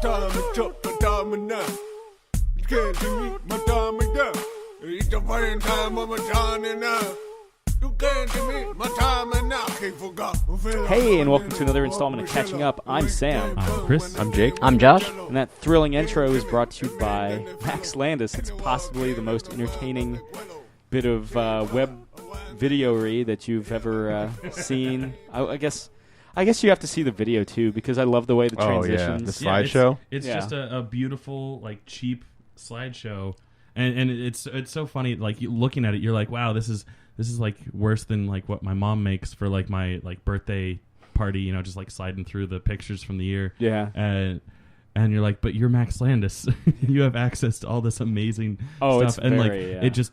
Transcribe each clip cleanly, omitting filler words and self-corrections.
diamond chop, my diamond now. You can't see me, my diamond down. It's the first time I'm a shining now. You can't see me, my diamond now. Hey, and welcome to another installment of Catching Up. I'm Sam. I'm Chris. I'm Jake. I'm Josh. And that thrilling intro is brought to you by Max Landis. It's possibly the most entertaining bit of web video-ry that you've ever seen. I guess you have to see the video too, because I love the way the transitions. The slideshow. It's just a beautiful, like, cheap slideshow, and it's so funny. Like, looking at it, you're like, wow, this is like worse than like what my mom makes for like my like birthday party. You know, just like sliding through the pictures from the year. Yeah. And you're like, but you're Max Landis. You have access to all this amazing stuff, it's and very, it just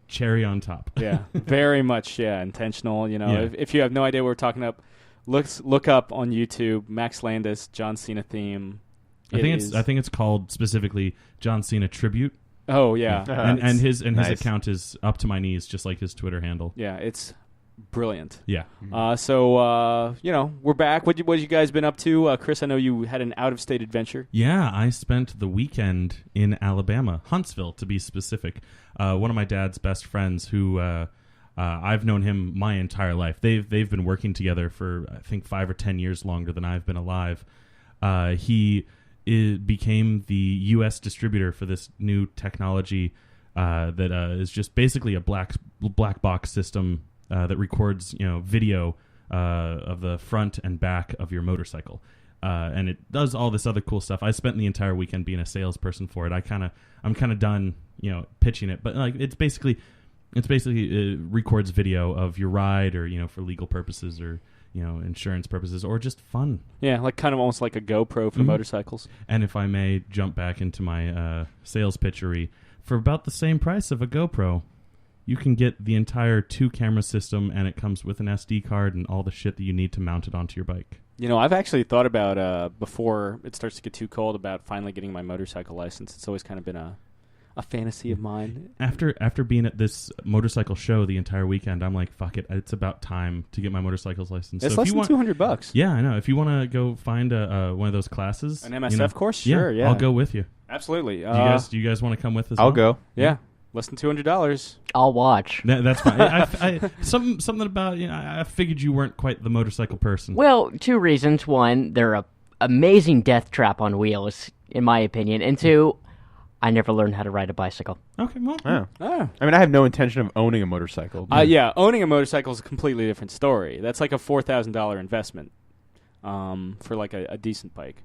cherry on top. Yeah, very much. Yeah, intentional. You know, if you have no idea what we're talking about, look up on YouTube Max Landis John Cena theme. I think it's called specifically John Cena Tribute. Oh yeah, and his nice. account is up to my knees, just like his Twitter handle. Yeah, it's brilliant. Yeah. So we're back. What you guys been up to? Chris, I know you had an out of state adventure. Yeah, I spent the weekend in Alabama, Huntsville to be specific. One of my dad's best friends, who I've known him my entire life. They've been working together for I think 5 or 10 years longer than I've been alive. He became the U.S. distributor for this new technology that is just basically a black box system that records video of the front and back of your motorcycle, and it does all this other cool stuff. I spent the entire weekend being a salesperson for it. I'm kind of done pitching it, but like it's basically it records video of your ride, or for legal purposes, or insurance purposes, or just fun. Yeah, like kind of almost like a GoPro for motorcycles. And if I may jump back into my sales pitchery, for about the same price of a GoPro, you can get the entire 2-camera system, and it comes with an SD card and all the shit that you need to mount it onto your bike. I've actually thought about, before it starts to get too cold, about finally getting my motorcycle license. It's always kind of been a fantasy of mine. After being at this motorcycle show the entire weekend, I'm like, fuck it, it's about time to get my motorcycle's license. It's less than $200. Yeah, I know. If you want to go find one of those classes, an MSF course, sure, yeah, I'll go with you. Absolutely. Do you guys want to come with us? I'll go. Yeah, less than $200. I'll watch. That's fine. Something about I figured you weren't quite the motorcycle person. Well, 2 reasons. 1, they're a amazing death trap on wheels, in my opinion, and 2, I never learned how to ride a bicycle. Okay, well. I mean, I have no intention of owning a motorcycle. Owning a motorcycle is a completely different story. That's like a $4,000 investment for like a decent bike.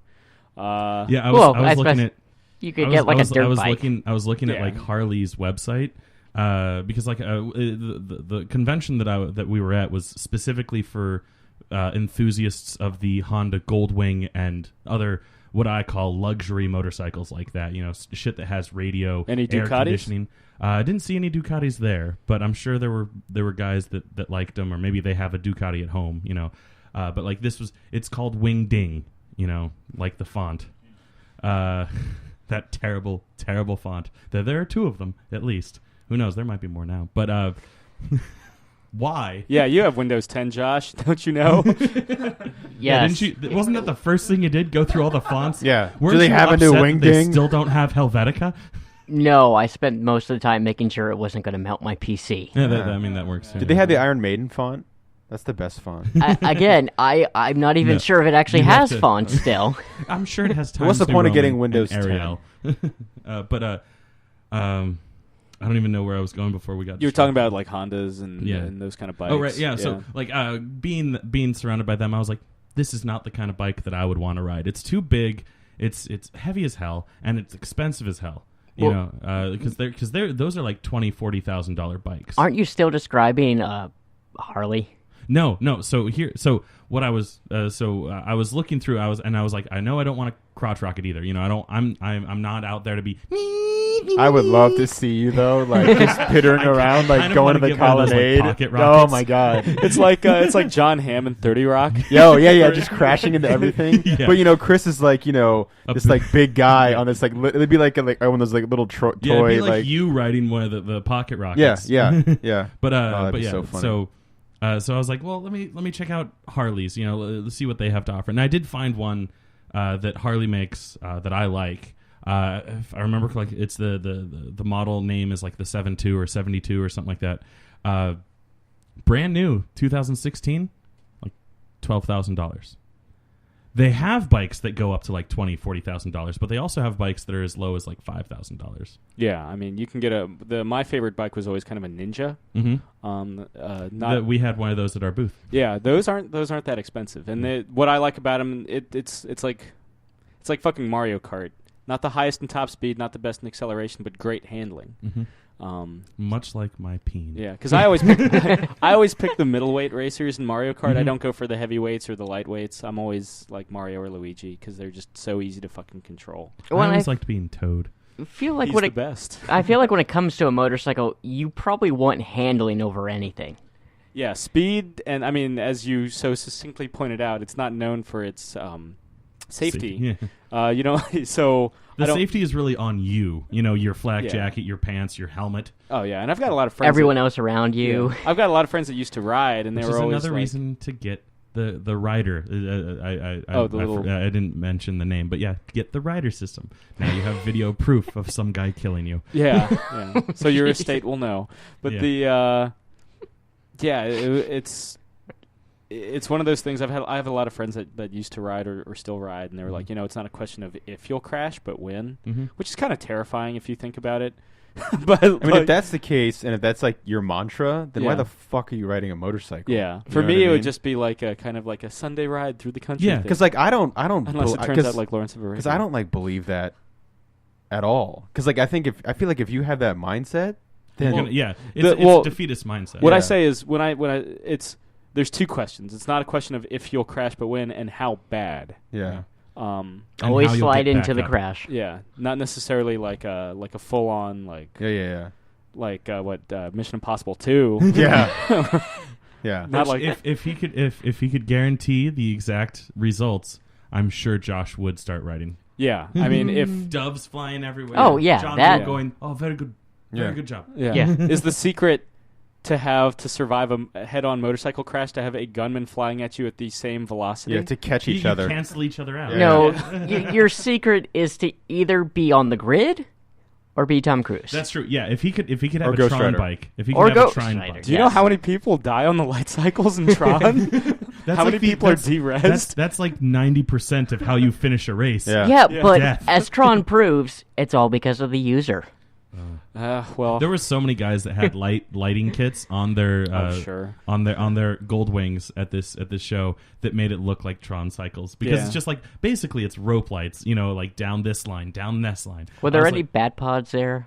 I was looking at. You could get like a dirt bike. I was looking at like Harley's website because like the convention that we were at was specifically for enthusiasts of the Honda Goldwing and other what I call luxury motorcycles like that. Shit that has radio, any air Ducatis? Conditioning. I didn't see any Ducatis there, but I'm sure there were guys that liked them, or maybe they have a Ducati at home. But like it's called Wing Ding. Like the font. That terrible, terrible font. There are 2 of them, at least. Who knows? There might be more now. But why? Yeah, you have Windows 10, Josh. Don't you know? Yes. Wasn't that the first thing you did? Go through all the fonts? Yeah. Weren't Do they you have a new upset Wing that they Ding? still don't have Helvetica? No, I spent most of the time making sure it wasn't going to melt my PC. Yeah, that works. Did they have the Iron Maiden font? That's the best font. I'm not even sure if it actually has fonts still. I'm sure it has Times What's the New point of Roman getting and Windows 10? Arial. I don't even know where I was going before we got. You were talking about like Hondas and those kind of bikes. Oh right, yeah. So like being surrounded by them, I was like, this is not the kind of bike that I would want to ride. It's too big. It's heavy as hell, and it's expensive as hell. Because those are like $20,000-$40,000 bikes. Aren't you still describing Harley? No. So what I was I was looking through. I was like, I know I don't want to crotch rocket either. I'm not out there to be. I would love to see you though, like just pittering around, like going to the colonnade. Oh my god, it's like John Hamm in 30 Rock. Yeah, just crashing into everything. Yeah. But Chris is like this like big guy on this like it'd be like one of those like little toy. Yeah, it'd be like you riding one of the pocket rockets. Yeah. But yeah, so funny. So I was like, well, let me check out Harley's. Let's see what they have to offer. And I did find one that Harley makes that I like. If I remember correctly, it's the model name is like the 72 or 72 or something like that. Brand new, 2016, like $12,000. They have bikes that go up to like $40,000, but they also have bikes that are as low as like $5,000. Yeah, I mean, you can get my favorite bike was always kind of a Ninja. Mm-hmm. We had one of those at our booth. Yeah, those aren't that expensive, and what I like about them, it's like fucking Mario Kart. Not the highest in top speed, not the best in acceleration, but great handling. Mm-hmm. Much like my peen. Yeah, because I always pick the middleweight racers in Mario Kart. Mm-hmm. I don't go for the heavyweights or the lightweights. I'm always like Mario or Luigi because they're just so easy to fucking control. I always liked being Toad. Feel like He's the best. I feel like when it comes to a motorcycle, you probably want handling over anything. Yeah, speed, and I mean, as you so succinctly pointed out, it's not known for its safety. Yeah. So the safety is really on you. Your flak jacket, your pants, your helmet. Oh yeah, and I've got a lot of friends. Everyone else around you. Yeah, I've got a lot of friends that used to ride, and they were always another reason to get the rider. I didn't mention the name, but yeah, get the rider system. Now you have video proof of some guy killing you. Yeah. So your estate will know. But it's one of those things. I have a lot of friends that used to ride or still ride, and they were like, it's not a question of if you'll crash, but when, which is kind of terrifying if you think about it. But I mean, if that's the case, and if that's like your mantra, then why Yeah. the fuck are you riding a motorcycle? Yeah, You for know me, what I it would mean? just be like a kind of like a Sunday ride through the country. Yeah, Because like I don't unless it turns out like Lawrence of Arabia. because I don't like believe that at all. Because like I feel like if you have that mindset, then it's a defeatist mindset. What I Yeah. say is there's two questions. It's not a question of if you'll crash, but when and how bad. yeah. And Always how you'll slide get into back the up. crash. Yeah, not necessarily like a full on like Yeah. Mission Impossible 2. Yeah. Yeah. Not like if he could guarantee the exact results, I'm sure Josh would start writing. Yeah, I mean if Doves flying everywhere. Oh, yeah, John that- Woo going. Oh, very good job. yeah. Is the secret to survive a head-on motorcycle crash to have a gunman flying at you at the same velocity? Yeah, to catch each You other. cancel each other out. Yeah. No, your secret is to either be on the grid or be Tom Cruise. That's true. Yeah, if he could have Or a Ghost Tron Rider. bike, if he Or could have a Ghost Tron Rider. bike. Do you know Yes. how many people die on the light cycles in Tron? That's how many like people are de-rezzed? That's like 90% of how you finish a race. Yeah. yeah, but Death. as Tron proves, it's all because of the user. Well, There were so many guys that had lighting kits on their sure. on their gold wings at this show that made it look like Tron cycles because Yeah. it's just like basically it's rope lights, like down this line, down this line. Were I there was any bad pods there?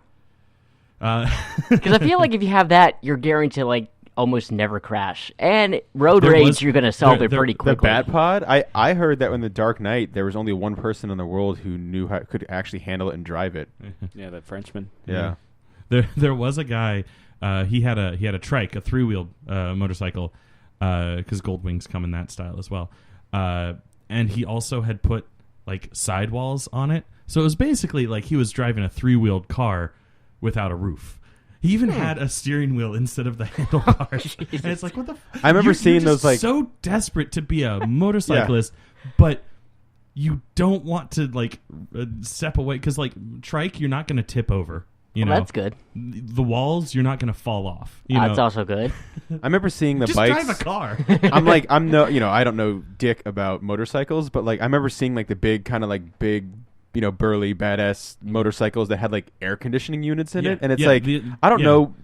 like, Because I feel like if you have that, you're guaranteed to like almost never crash. And road There rage, was- you're gonna solve there- it pretty The quickly. bad pod. I heard that in the Dark Knight there was only one person in the world who knew how could actually handle it and drive it. yeah, that Frenchman. Yeah. There was a guy. He had a trike, a 3-wheeled motorcycle, because gold wings come in that style as well. And he also had put like sidewalls on it, so it was basically like he was driving a 3-wheeled car without a roof. He even had a steering wheel instead of the handlebars, and it's like, what the? I remember You're seeing just those, like- so desperate to be a motorcyclist, but you don't want to like step away because like trike, you're not going to tip over. You Well, know, that's good. the walls, you're not going to fall off. You That's know? also good. I remember seeing the Just bikes. drive a car. I'm no, I don't know dick about motorcycles, but like I remember seeing like the big kind of like big, burly badass motorcycles that had like air conditioning units in Yeah, it, and it's yeah, like I don't know.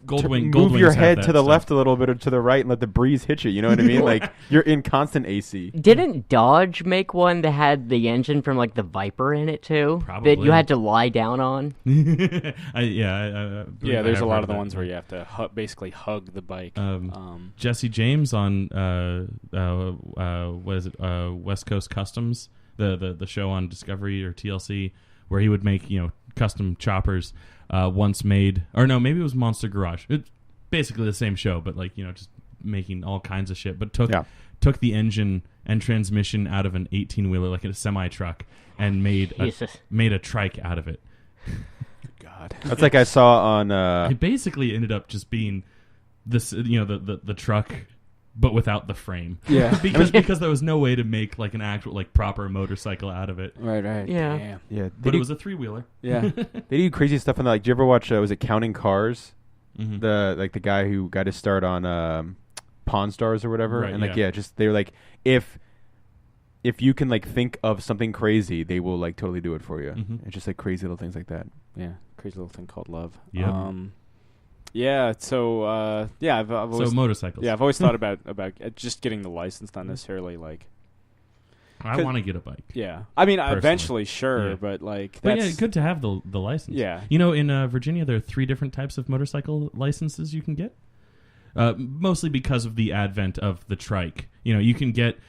Goldwing, Move your Goldwings have head that to the stuff. left a little bit or to the right and let the breeze hit you. You know what I mean? Like you're in constant AC. Didn't Dodge make one that had the engine from like the Viper in it too? That Probably. you had to lie down on? Yeah, Yeah, there's a lot of the ones where you have to basically hug the bike. Jesse James on what is it? West Coast Customs, the show on Discovery or TLC, where he would make custom choppers. Once made, or no, maybe it was Monster Garage. It's basically the same show, but like just making all kinds of shit. But took the engine and transmission out of an 18-wheeler, like a semi truck, and made a trike out of it. God, That's like I saw on. It basically ended up just being this, the truck but without the frame. Yeah. because there was no way to make like an actual like proper motorcycle out of it. Right. Yeah. Damn. Yeah, But it was a 3-wheeler. Yeah. they do crazy stuff on that. Like, did you ever watch? Was it Counting Cars? Mhm. The guy who got his start on Pawn Stars or whatever, Right, and like yeah. just they were like, if you can like think of something crazy, they will like totally do it for you. Mhm. It's just like crazy little things like that. Yeah. Crazy little thing called love. Yep. Yeah. So yeah, I've always motorcycles. I've always thought about just getting the license, not necessarily like. I want to get a bike. Yeah. I mean, Personally. eventually, sure, Yeah. but like But that's yeah, good to have the license. Yeah. You know, in Virginia, there are 3 different types of motorcycle licenses you can get. Mostly because of the advent of the trike. You know, you can get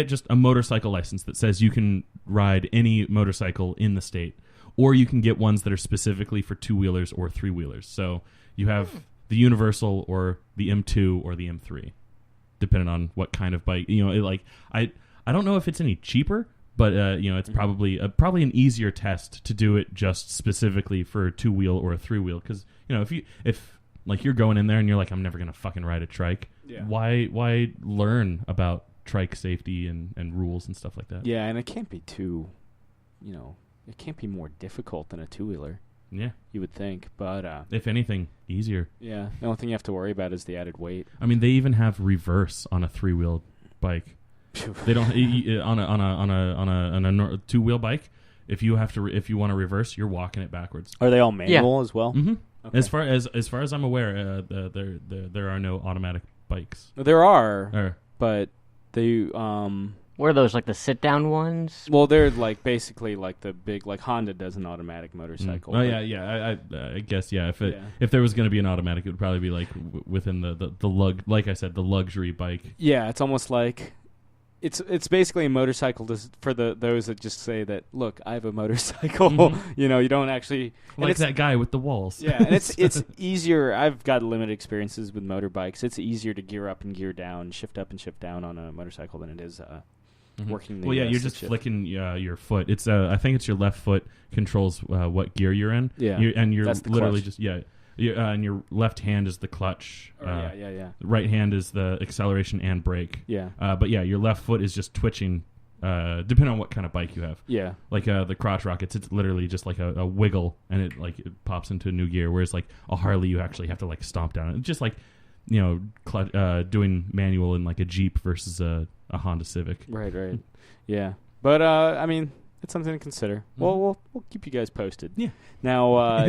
just a motorcycle license that says you can ride any motorcycle in the state, or you can get ones that are specifically for 2-wheelers or 3-wheelers. So you have the universal or the M2 or the M3, depending on what kind of bike. You know, I don't know if it's any cheaper, but you know, it's probably an easier test to do it just specifically for a 2-wheel or a 3-wheel. Because you know, if like you're going in there and you're like, I'm never gonna fucking ride a trike. Yeah. Why learn about trike safety and rules and stuff like that? Yeah, and it can't be too, it can't be more difficult than a 2-wheeler. Yeah. You would think, but If anything, easier. yeah, the only thing you have to worry about is the added weight. I mean, they even have reverse on a 3-wheel bike. They don't on a 2-wheel bike. If you want to reverse, you're walking it backwards. Are they all manual as well? Mm-hmm. Okay. As far as I'm aware, there are no automatic bikes. There are, Or, but they What are those, like the sit-down ones? well, they're like basically like the big like Honda does an automatic motorcycle. Oh but- yeah. I guess yeah. Yeah. If there was going to be an automatic, it would probably be like within the like I said, the luxury bike. Yeah, it's almost like it's basically a motorcycle for those that just say that, look, I have a motorcycle. Mhm. You don't actually and Like it's- that guy with the walls. Yeah, and it's easier. I've got limited experiences with motorbikes. It's easier to gear up and gear down, shift up and shift down on a motorcycle than it is Mhm. working the Well, yeah, you're stick just shift. flicking your foot. It's I think it's your left foot controls what gear you're in. Yeah, and you're that's the literally clutch. just and your left hand is the clutch. Yeah. Right hand is the acceleration and brake. Yeah. But yeah, your left foot is just twitching. Depending on what kind of bike you have. Yeah. Like the crotch rockets, it's literally just like a wiggle, and it pops into a new gear. Whereas like a Harley, you actually have to like stomp down. It's just like doing manual in like a Jeep versus a Honda Civic. Right. Yeah. But I mean, it's something to consider. Well, we'll keep you guys posted. Yeah. Now,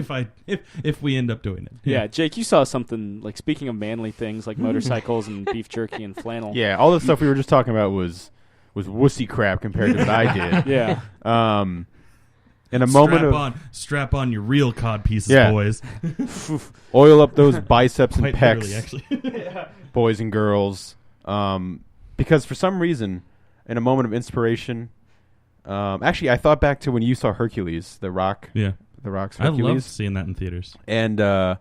if we end up doing it. yeah, Jake, you saw something like, speaking of manly things like motorcycles and beef jerky and flannel. Yeah, all the stuff we were just talking about was wussy crap compared to what I did. Yeah. In a moment of strap on your real cod pieces, Yeah. boys. oil up those biceps and Quite pecs, literally, actually. boys and girls. Because for some reason, in a moment of inspiration, actually, I thought back to when you saw Hercules, The Rock's Yeah. I Hercules. loved seeing that in theaters. And I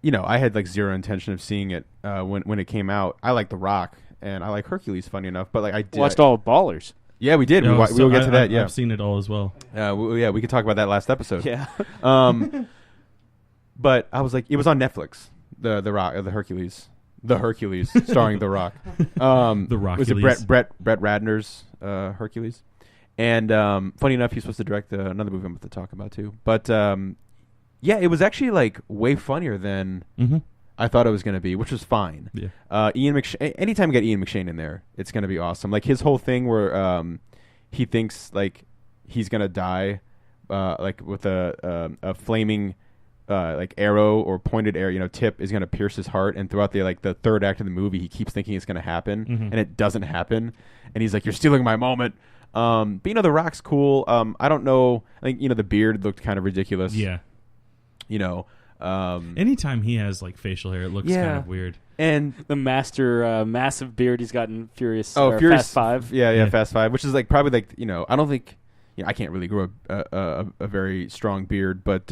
had like zero intention of seeing it when it came out. I like The Rock and I like Hercules, funny enough, but like I did. Watched all of Ballers. Yeah, we did. Yeah, We will get to that. Yeah, I've seen it all as well. we could talk about that last episode. Yeah. But I was like, it was on Netflix. The Rock, the Hercules, starring The Rock. The Rock. Was it Brett Ratner's Hercules? And funny enough, he's supposed to direct another movie I'm about to talk about too. But yeah, it was actually like way funnier than I thought it was going to be, which was fine. Yeah. Ian McShane. Anytime you get Ian McShane in there, it's going to be awesome. Like his whole thing where he thinks like he's going to die, like with a flaming like arrow or pointed arrow, tip is going to pierce his heart. And throughout the third act of the movie, he keeps thinking it's going to happen, and it doesn't happen. And he's like, "You're stealing my moment." But The Rock's cool. I don't know. I think the beard looked kind of ridiculous. Yeah. Anytime he has like facial hair, it looks kind of weird. And The massive beard he's got in Furious Furious Fast 5. Yeah, Fast 5, which is like probably like I don't think I can't really grow a very strong beard, but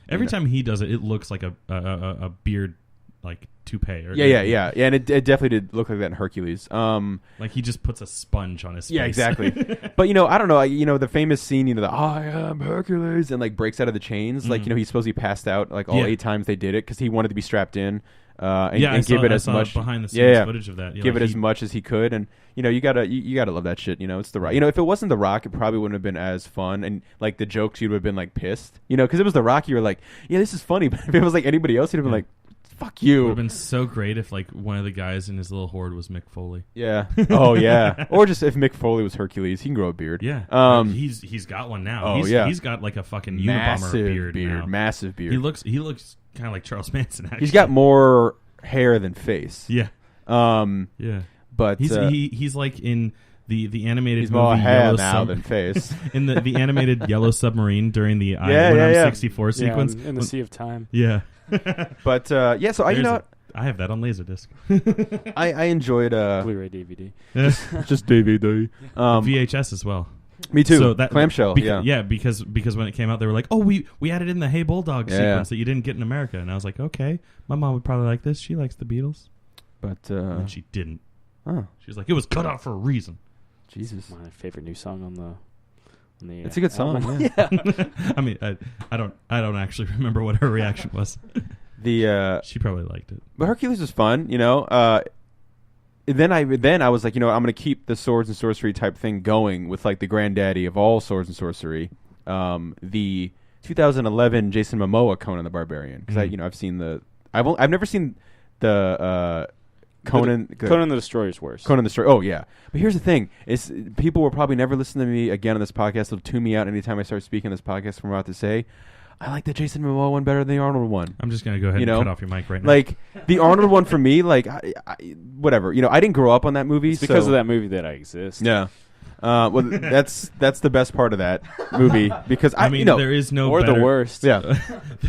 Every time he does it, it looks like a beard like toupee. Or Yeah, and it definitely did look like that in Hercules. Like he just puts a sponge on his face. Yeah, exactly. But I don't know. The famous scene, the I am Hercules, and like breaks out of the chains. Like he's supposed to be passed out like all 8 times they did it because he wanted to be strapped in. And give it as much behind the scenes footage of that. Give it as much as he could, and you gotta love that shit. It's The Rock. If it wasn't The Rock, it probably wouldn't have been as fun, and like the jokes, you'd have been like pissed. Because it was The Rock, you were like, yeah, this is funny. But if it was like anybody else, you'd have been like, fuck you. It would have been so great if like one of the guys in his little horde was Mick Foley. Yeah. Oh yeah. Or just if Mick Foley was Hercules, he can grow a beard. Yeah. He's got one now. Oh he's got like a fucking Unabomber beard now. Massive beard. He looks kind of like Charles Manson. Actually. He's got more hair than face. Yeah. Yeah. But he's like in the animated he's movie more hair Yellow now than face. in the animated Yellow Submarine during the I'm 64 sequence in the Sea of Time. Yeah. But so I have that on Laserdisc. I enjoyed Blu-ray DVD. just DVD. VHS as well. Me too. So that clamshell. Because when it came out, they were like, "Oh, we added in the Hey Bulldog sequence that you didn't get in America," and I was like, "Okay, my mom would probably like this. She likes the Beatles." But and she didn't. Oh, she was like, "It was cut out for a reason." Jesus, my favorite new song on the. It's a good song. Yeah. I mean, I don't actually remember what her reaction was. She probably liked it. But Hercules was fun, Then I was like, I'm going to keep the swords and sorcery type thing going with like the granddaddy of all swords and sorcery, the 2011 Jason Momoa Conan the Barbarian, because I've seen I've never seen the Conan the Destroyer's worse. Conan the Destroyer. Oh yeah, but here's the thing: is people will probably never listen to me again on this podcast. They'll tune me out anytime I start speaking on this podcast. From what I'm about to say. I like the Jason Momoa one better than the Arnold one. I'm just going to go ahead and cut off your mic right now. Like, the Arnold one for me, like, whatever. I didn't grow up on that movie. It's because of that movie that I exist. Yeah. Well, that's the best part of that movie. Because, I mean, there is no or better... the worst. Yeah.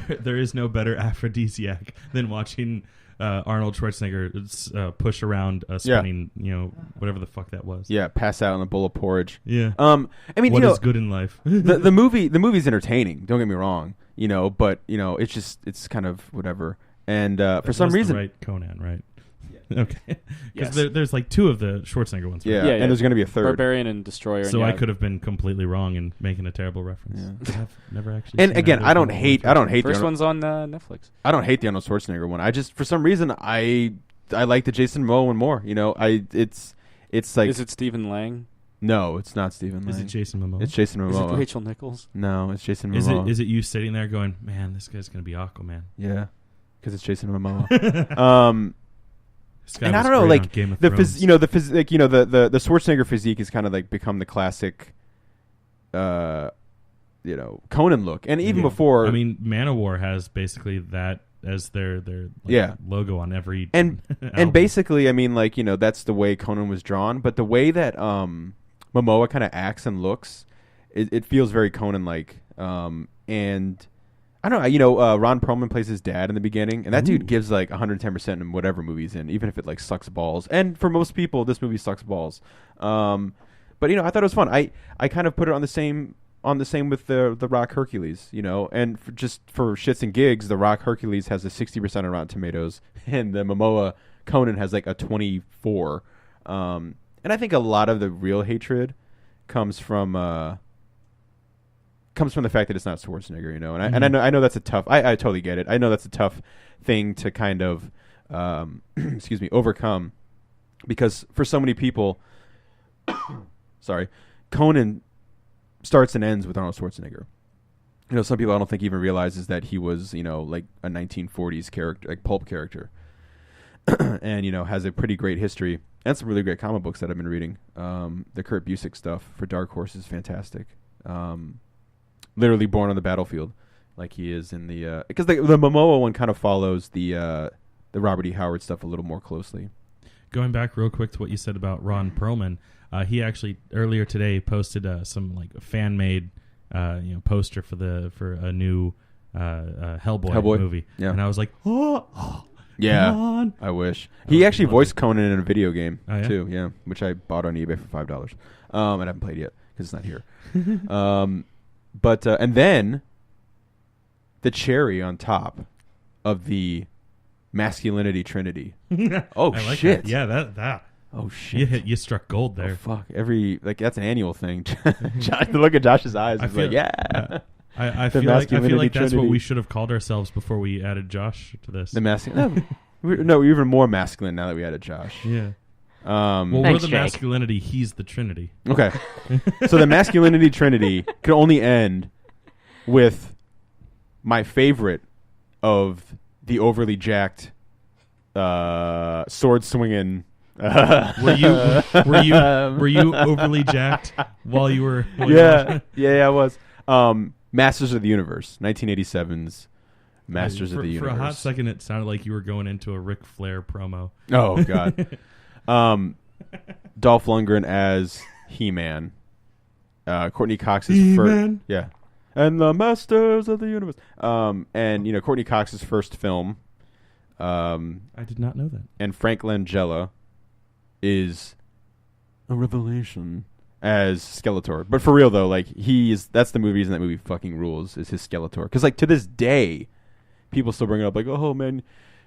there is no better aphrodisiac than watching Arnold Schwarzenegger push around a spinning, whatever the fuck that was. Yeah, pass out in a bowl of porridge. Yeah. I mean, what is good in life? the movie's entertaining. Don't get me wrong. But it's kind of whatever. And for some reason, the right Conan, right? Okay. Because there's like 2 of the Schwarzenegger ones. Right? Yeah, and there's going to be a third. Barbarian and Destroyer. So I could have been completely wrong in making a terrible reference. Yeah. I've never actually. And again, I don't hate. First one's on Netflix. I don't hate the Arnold Schwarzenegger one. I just, for some reason, I like the Jason Momoa one more. It's like. Is it Stephen Lang? No, it's not Stephen Lang. Is it Jason Momoa? It's Jason Momoa. Is it Rachel Nichols? No, it's Jason Momoa. Is it you sitting there going, man, this guy's going to be Aquaman? Yeah, because it's Jason Momoa. And I don't know, like the the Schwarzenegger physique has kind of like become the classic, Conan look, and even before. I mean, Manowar has basically that as their logo on every and basically, I mean, like that's the way Conan was drawn, but the way that Momoa kind of acts and looks, it feels very Conan like, and. I don't know. Ron Perlman plays his dad in the beginning, and that dude gives like 110% in whatever movie he's in, even if it like sucks balls. And for most people, this movie sucks balls. But I thought it was fun. I kind of put it on the same with the Rock Hercules, and for shits and gigs, the Rock Hercules has a 60% on Rotten Tomatoes, and the Momoa Conan has like a 24. And I think a lot of the real hatred comes from the fact that it's not Schwarzenegger, and I know that's a tough. I totally get it. I know that's a tough thing to kind of, overcome, because for so many people, sorry, Conan starts and ends with Arnold Schwarzenegger. Some people I don't think even realizes that he was, like a 1940s character, like pulp character, and has a pretty great history and some really great comic books that I've been reading. The Kurt Busiek stuff for Dark Horse is fantastic. Literally born on the battlefield, like he is in the because the Momoa one kind of follows the Robert E. Howard stuff a little more closely. Going back real quick to what you said about Ron Perlman, he actually earlier today posted some like fan made poster for a new Hellboy movie, and I was like, yeah, come on. I wish he actually voiced Conan in a video game too, which I bought on eBay for $5, and I haven't played yet because it's not here. But and then the cherry on top of the masculinity trinity. Oh I like shit! that. Yeah, that. Oh shit! You struck gold Oh there. fuck! That's an annual thing. Josh, look at Josh's eyes. He's like, yeah. I The feel like masculinity that's what trinity. we should have called ourselves before we added Josh to this. The masculine. No, we're even more masculine now that we added Josh. Yeah. Well, Well, Thanks, we're the Jake. masculinity. He's the Trinity. okay. So the masculinity trinity could only end with my favorite of the overly jacked, sword swinging. Were you overly jacked while you were? Yeah, I was. Masters of the Universe, 1987's Masters of the Universe. For a hot second, it sounded like you were going into a Ric Flair promo. Oh God. Dolph Lundgren as He-Man. Courtney Cox's He-Man? yeah, and the Masters of the Universe. And Courtney Cox's first film. I did not know that. And Frank Langella is a revelation as Skeletor. But for real though, like that's the movie, and that movie fucking rules. Is his Skeletor? Because like to this day, people still bring it up. Like, oh man,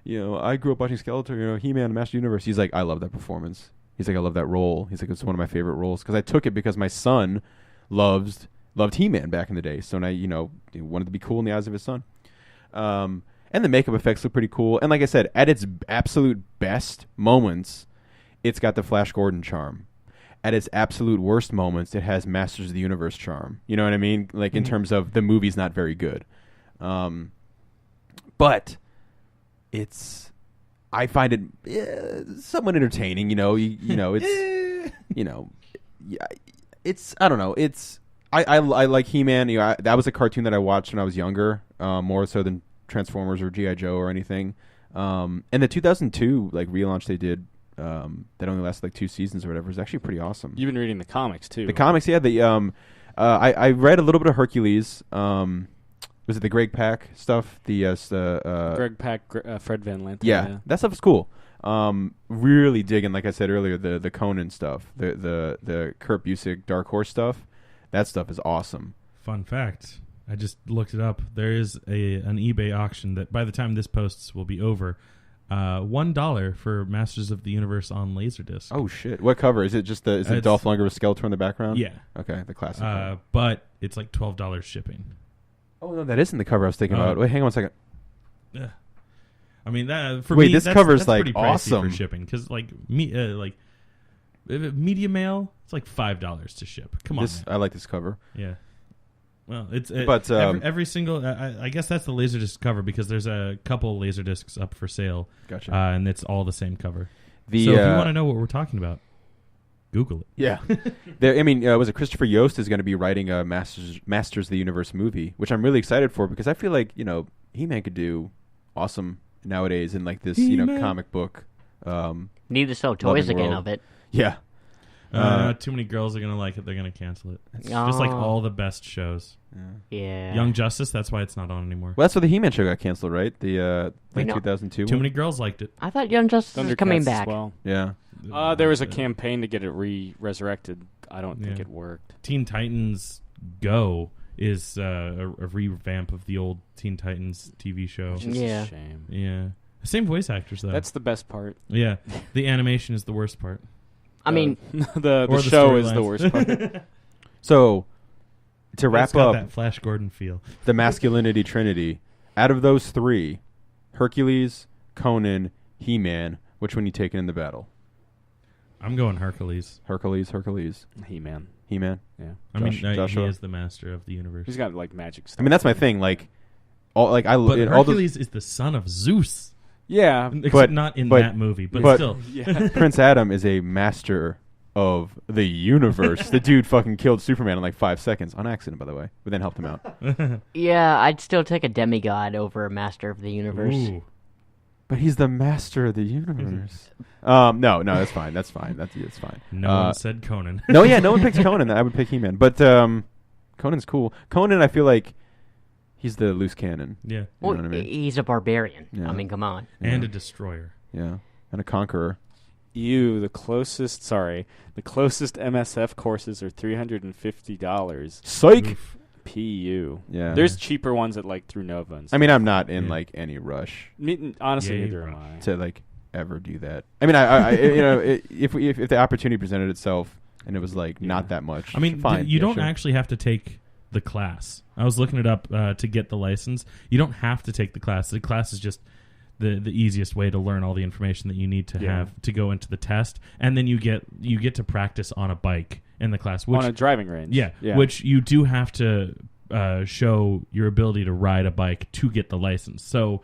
I grew up watching Skeletor. He-Man, Master Universe. He's like, I love that performance. He's like, I love that role. He's like, it's one of my favorite roles because I took it because my son loved He-Man back in the day. So now he wanted to be cool in the eyes of his son. And the makeup effects look pretty cool. And like I said, at its absolute best moments, it's got the Flash Gordon charm. At its absolute worst moments, it has Masters of the Universe charm. You know what I mean? Like in terms of the movie's not very good. But I find it somewhat entertaining. It's I don't know. I like He-Man. That was a cartoon that I watched when I was younger, more so than Transformers or G.I. Joe or anything. And the 2002 relaunch they did that only lasted 2 seasons or whatever is actually pretty awesome. You've been reading the comics too. The comics, yeah. I read a little bit of Hercules. Was it the Greg Pak stuff? Greg Pak, Fred Van Lente. Yeah, that stuff is cool. Really digging, like I said earlier, the Conan stuff, the Kurt Busiek Dark Horse stuff. That stuff is awesome. Fun fact: I just looked it up. There is an eBay auction that by the time this posts will be over. $1 for Masters of the Universe on Laserdisc. Oh shit! What cover is it? Just is it Dolph Lundgren with Skeletor in the background? Yeah. Okay, the classic. Cover. But it's like $12 shipping. Oh no, that isn't the cover I was thinking about. Wait, hang on 1 second. Yeah. I mean that for Wait, me. this that's cover's pretty pricey awesome for shipping because media mail, it's like $5 to ship. Come on, man. I like this cover. Yeah. Well, but every single. I guess that's the Laserdisc cover because there's a couple Laserdiscs up for sale. Gotcha. And it's all the same cover. So if you want to know what we're talking about, Google it. Yeah. Was it Christopher Yost is going to be writing a Masters of the Universe movie, which I'm really excited for because I feel like He-Man could do awesome nowadays in this He-Man. comic book. Need to sell toys loving again world. of it. Yeah. Too many girls are gonna like it. They're gonna cancel it. It's just like all the best shows. Yeah. Young Justice. That's why it's not on anymore. Well, that's why the He-Man show got canceled, right? The Wait, no. 2002 Too one? many girls liked it. I thought Young Justice was coming Thundercats back. as well. Yeah. There was a campaign to get it resurrected. I don't think Yeah. it worked. Teen Titans Go is a revamp of the old Teen Titans TV show. Which is Yeah. a shame. Yeah, same voice actors though. That's the best part. Yeah, the animation is the worst part. I mean, the Or the show is the storylines. worst part. So, to It's wrap got up that Flash Gordon feel. the masculinity trinity, out of those 3, Hercules, Conan, He-Man, which one you taking in the battle? I'm going Hercules. Hercules, He-Man. He-Man. Yeah. I mean, he Joshua? is the master of the universe. He's got magic stuff. I mean, that's my thing. But all Hercules is the son of Zeus. Yeah. Except not in that movie, but still. Yeah. Prince Adam is a master of the universe. The dude fucking killed Superman in 5 seconds on accident, by the way, but then helped him out. yeah, I'd still take a demigod over a master of the universe. Ooh. But he's the master of the universe. No, that's fine. That's fine. That's fine. No one said Conan. No one picks Conan. I would pick He-Man, but Conan's cool. Conan, I feel like he's the loose cannon. Yeah. You Well, know what I mean? he's a barbarian. Yeah. I mean, come on. And Yeah. a destroyer. Yeah, and a conqueror. The closest MSF courses are $350. Psych. Oof. PU. Yeah. There's cheaper ones at like through Nova and stuff. I mean, I'm not in Yeah. like any rush Honestly, Yeah, neither you're am right. I. to like ever do that. I mean, I if the opportunity presented itself and it was like not that much. I mean, fine. you Yeah, don't sure. actually have to take the class. I was looking it up to get the license. You don't have to take the class. The class is just the easiest way to learn all the information that you need to have to go into the test, and then you get to practice on a bike in the class, which, on a driving range. yeah, which you do have to show your ability to ride a bike to get the license. So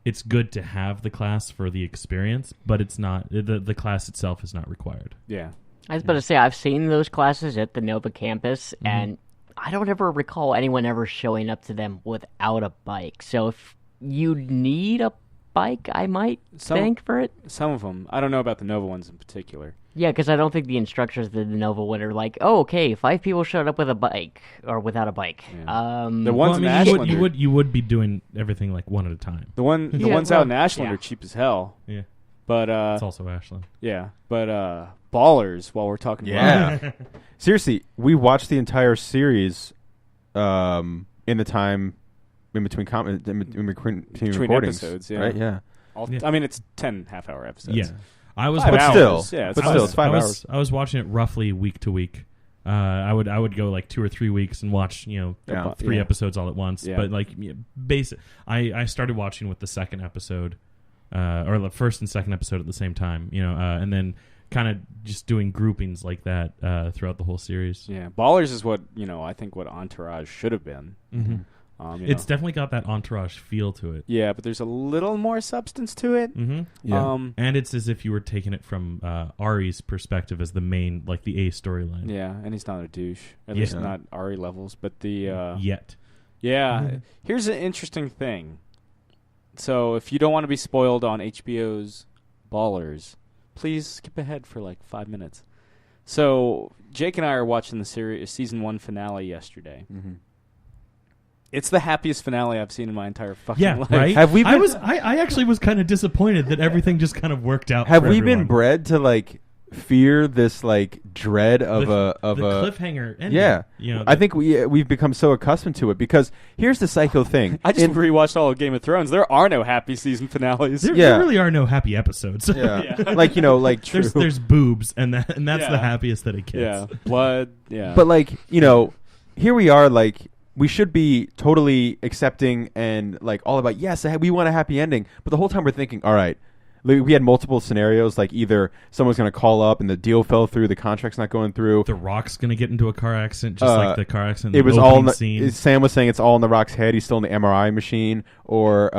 it's good to have the class for the experience, but it's not the class itself is not required. Yeah. I was about to say, I've seen those classes at the Nova campus, and I don't ever recall anyone ever showing up to them without a bike. So if you need a bike, I might think for it. Some of them. I don't know about the Nova ones in particular. Yeah, because I don't think the instructors at the Nova one are like, oh, okay, 5 people showed up with a bike or without a bike. Yeah. Well, The ones Well, I in mean, Ashland. you would be doing everything like one at a time. The ones out in Ashland are cheap as hell. Yeah, But it's also Ashland. yeah. But Ballers. While we're talking Yeah. Seriously, we watched the entire series in the time in between between recordings. episodes, yeah. Right? Yeah. I mean, it's 10 half-hour episodes. Yeah, I was. 5 But hours. still, Yeah, it's but fine. still, it's 5 I hours. I was watching it roughly week to week. I would go like 2 or 3 weeks and watch 3 episodes all at once. Yeah. But like basic, I started watching with the second episode, or the first and second episode at the same time. And then kind of just doing groupings like that throughout the whole series. Yeah, Ballers is what I think what Entourage should have been. Mm-hmm. It's know. definitely got that Entourage feel to it. Yeah, but there's a little more substance to it. Mm-hmm. Yeah. And it's as if you were taking it from Ari's perspective as the main, like the A storyline. Yeah, and he's not a douche. At Yeah. least not Ari levels. But the Yet. yeah, here's an interesting thing. So if you don't want to be spoiled on HBO's Ballers, please skip ahead for like 5 minutes. So Jake and I are watching the series season 1 finale yesterday. Mm-hmm. It's the happiest finale I've seen in my entire fucking Yeah, life. right. Have we been- I actually was kind of disappointed that everything just kind of worked out. Have for we everyone. been bred to like fear this like dread of the a cliffhanger ending? Yeah. I think we've become so accustomed to it because here's the psycho thing. I just rewatched all of Game of Thrones. There are no happy season finales. There really are no happy episodes. Yeah. like like true. there's boobs and that's Yeah. the happiest that it gets. Yeah, blood. Yeah, But like here we are like we should be totally accepting and like all about yes we want a happy ending, but the whole time we're thinking all right, we had multiple scenarios like either someone's going to call up and the deal fell through, the contract's not going through, The Rock's gonna get into a car accident, just like the car accident. it was the all in scene. Sam was saying it's all in the Rock's head, he's still in the MRI machine, or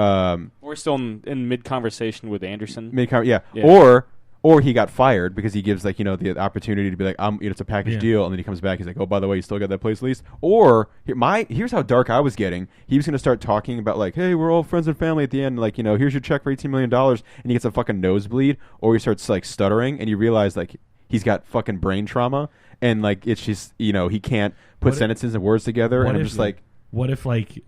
we're still in mid conversation with Anderson. yeah. Yeah. Or he got fired because he gives like the opportunity to be like it's a package Yeah. deal, and then he comes back, he's like, oh, by the way, you still got that place leased. Or here's how dark I was getting. He was going to start talking about like, hey, we're all friends and family at the end, like here's your check for $18 million, and he gets a fucking nosebleed, or he starts like stuttering, and you realize like he's got fucking brain trauma, and like it's just he can't put sentences and words together, and I'm just like, what if like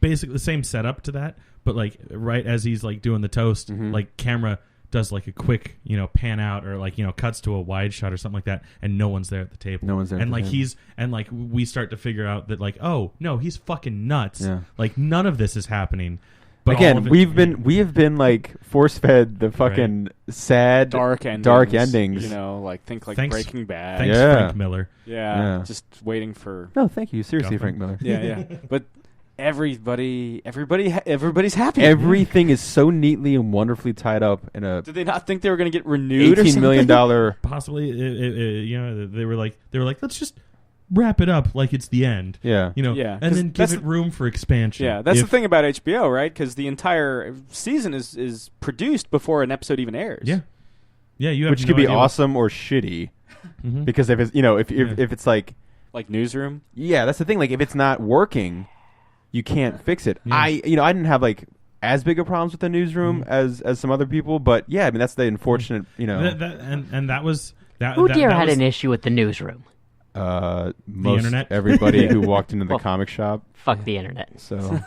basically the same setup to that, but like right as he's like doing the toast, like camera does like a quick pan out or like cuts to a wide shot or something like that, and no one's there at the table. No one's there at and the like table. we start to figure out that like, oh no, he's fucking nuts. Yeah. Like none of this is happening. But all again, of it- we have been like force fed the fucking sad Dark endings. endings. Think like Thanks- Breaking Bad. Thanks, Yeah. Frank Miller. Yeah, Yeah. just waiting for. No, thank you. Seriously, Guffman. Frank Miller. Yeah. But everybody's happy. Everything is so neatly and wonderfully tied up in a Did they not think they were going to get renewed? Or $18 something? million. Possibly, they were like, let's just wrap it up like it's the end. Yeah. Yeah, and 'cause then give that's it room for expansion. Yeah, that's the If- thing about HBO, right? Because the entire season is produced before an episode even airs. Yeah, yeah, you have Which no could be idea what- awesome or shitty. Mhm. Because if it's if it's like Like Newsroom. that's the thing. Like if it's not working, you can't fix it. Yeah. I didn't have like as big of problems with the newsroom as some other people, but yeah, I mean that's the unfortunate that was that. Who that, dare that had was, an issue with the newsroom? most internet? everybody who walked into the Well, comic shop. Fuck the internet. So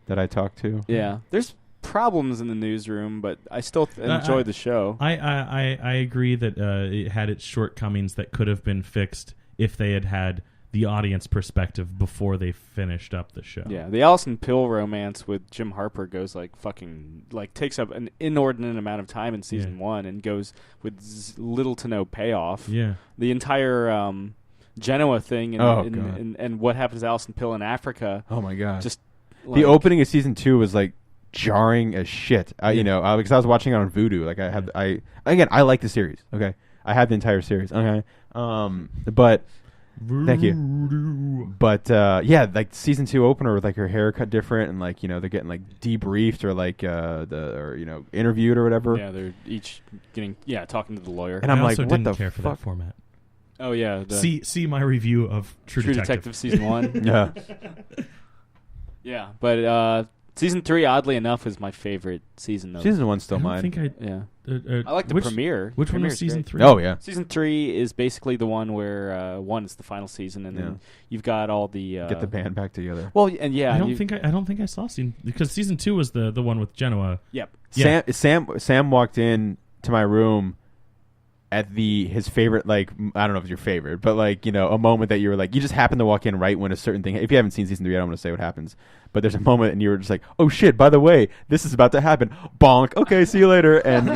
that I talked to. Yeah, there's problems in the Newsroom, but I still enjoy the show. I agree that it had its shortcomings that could have been fixed if they had the audience perspective before they finished up the show. Yeah, the Alison Pill romance with Jim Harper goes takes up an inordinate amount of time in season 1 and goes with little to no payoff. Yeah. The entire Genoa thing and what happens to Alison Pill in Africa. Oh my god! Just the opening of season 2 was like jarring as shit. Because I was watching it on Vudu. Like I like the series. Okay, I had the entire series. Okay, but. Thank you. But like season 2 opener with like her hair cut different and like they're getting like debriefed or like interviewed or whatever. Yeah, they're each getting talking to the lawyer. And I'm like, also what didn't the care for fuck? that format. Oh yeah, See my review of True Detective season 1. Yeah. Yeah, but season 3, oddly enough, is my favorite season. Season 1's still I don't mine. think I like the premiere. Which one was Premiere's season great. 3? Oh yeah. Season 3 is basically the one where 1 is the final season, and then you've got all the Get the band back together. Well, and I don't think I saw because season 2 was the one with Genoa. Yep. Yeah. Sam walked in to my room at his favorite, like, I don't know if it's your favorite, but like, a moment that you were like, you just happened to walk in right when a certain thing, if you haven't seen season 3, I don't want to say what happens, but there's a moment and you were just like, oh shit, by the way, this is about to happen. Bonk. Okay, see you later. And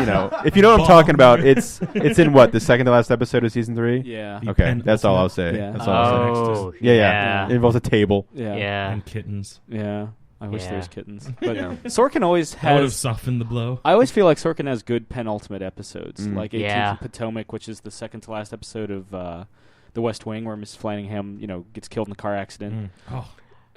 if you know what I'm talking about, it's in what, the second to last episode of season 3? Yeah. Okay, that's all I'll say. Yeah. That's all I'll say. Yeah. It involves a table. Yeah. And kittens. Yeah. I wish there was Yeah. kittens. But Sorkin always That would have has... softened the blow. I always feel like Sorkin has good penultimate episodes, Mm. like 18th Yeah. and Potomac, which is the second to last episode of The West Wing, where Miss Flanagan, gets killed in a car accident. Oh,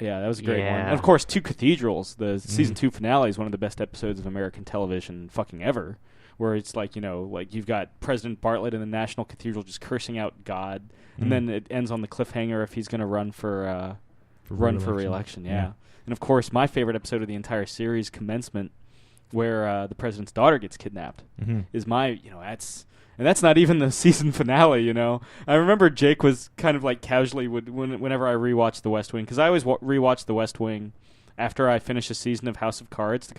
Yeah, that was a great one. Yeah. And of course, Two Cathedrals, the season 2 finale, is one of the best episodes of American television fucking ever, where it's like, like you've got President Bartlett in the National Cathedral just cursing out God, and then it ends on the cliffhanger if he's going to run for re-election. Yeah. And of course, my favorite episode of the entire series, Commencement, where the president's daughter gets kidnapped, is my, that's not even the season finale, I remember Jake was kind of like casually whenever I rewatched The West Wing, because I always rewatch The West Wing after I finish a season of House of Cards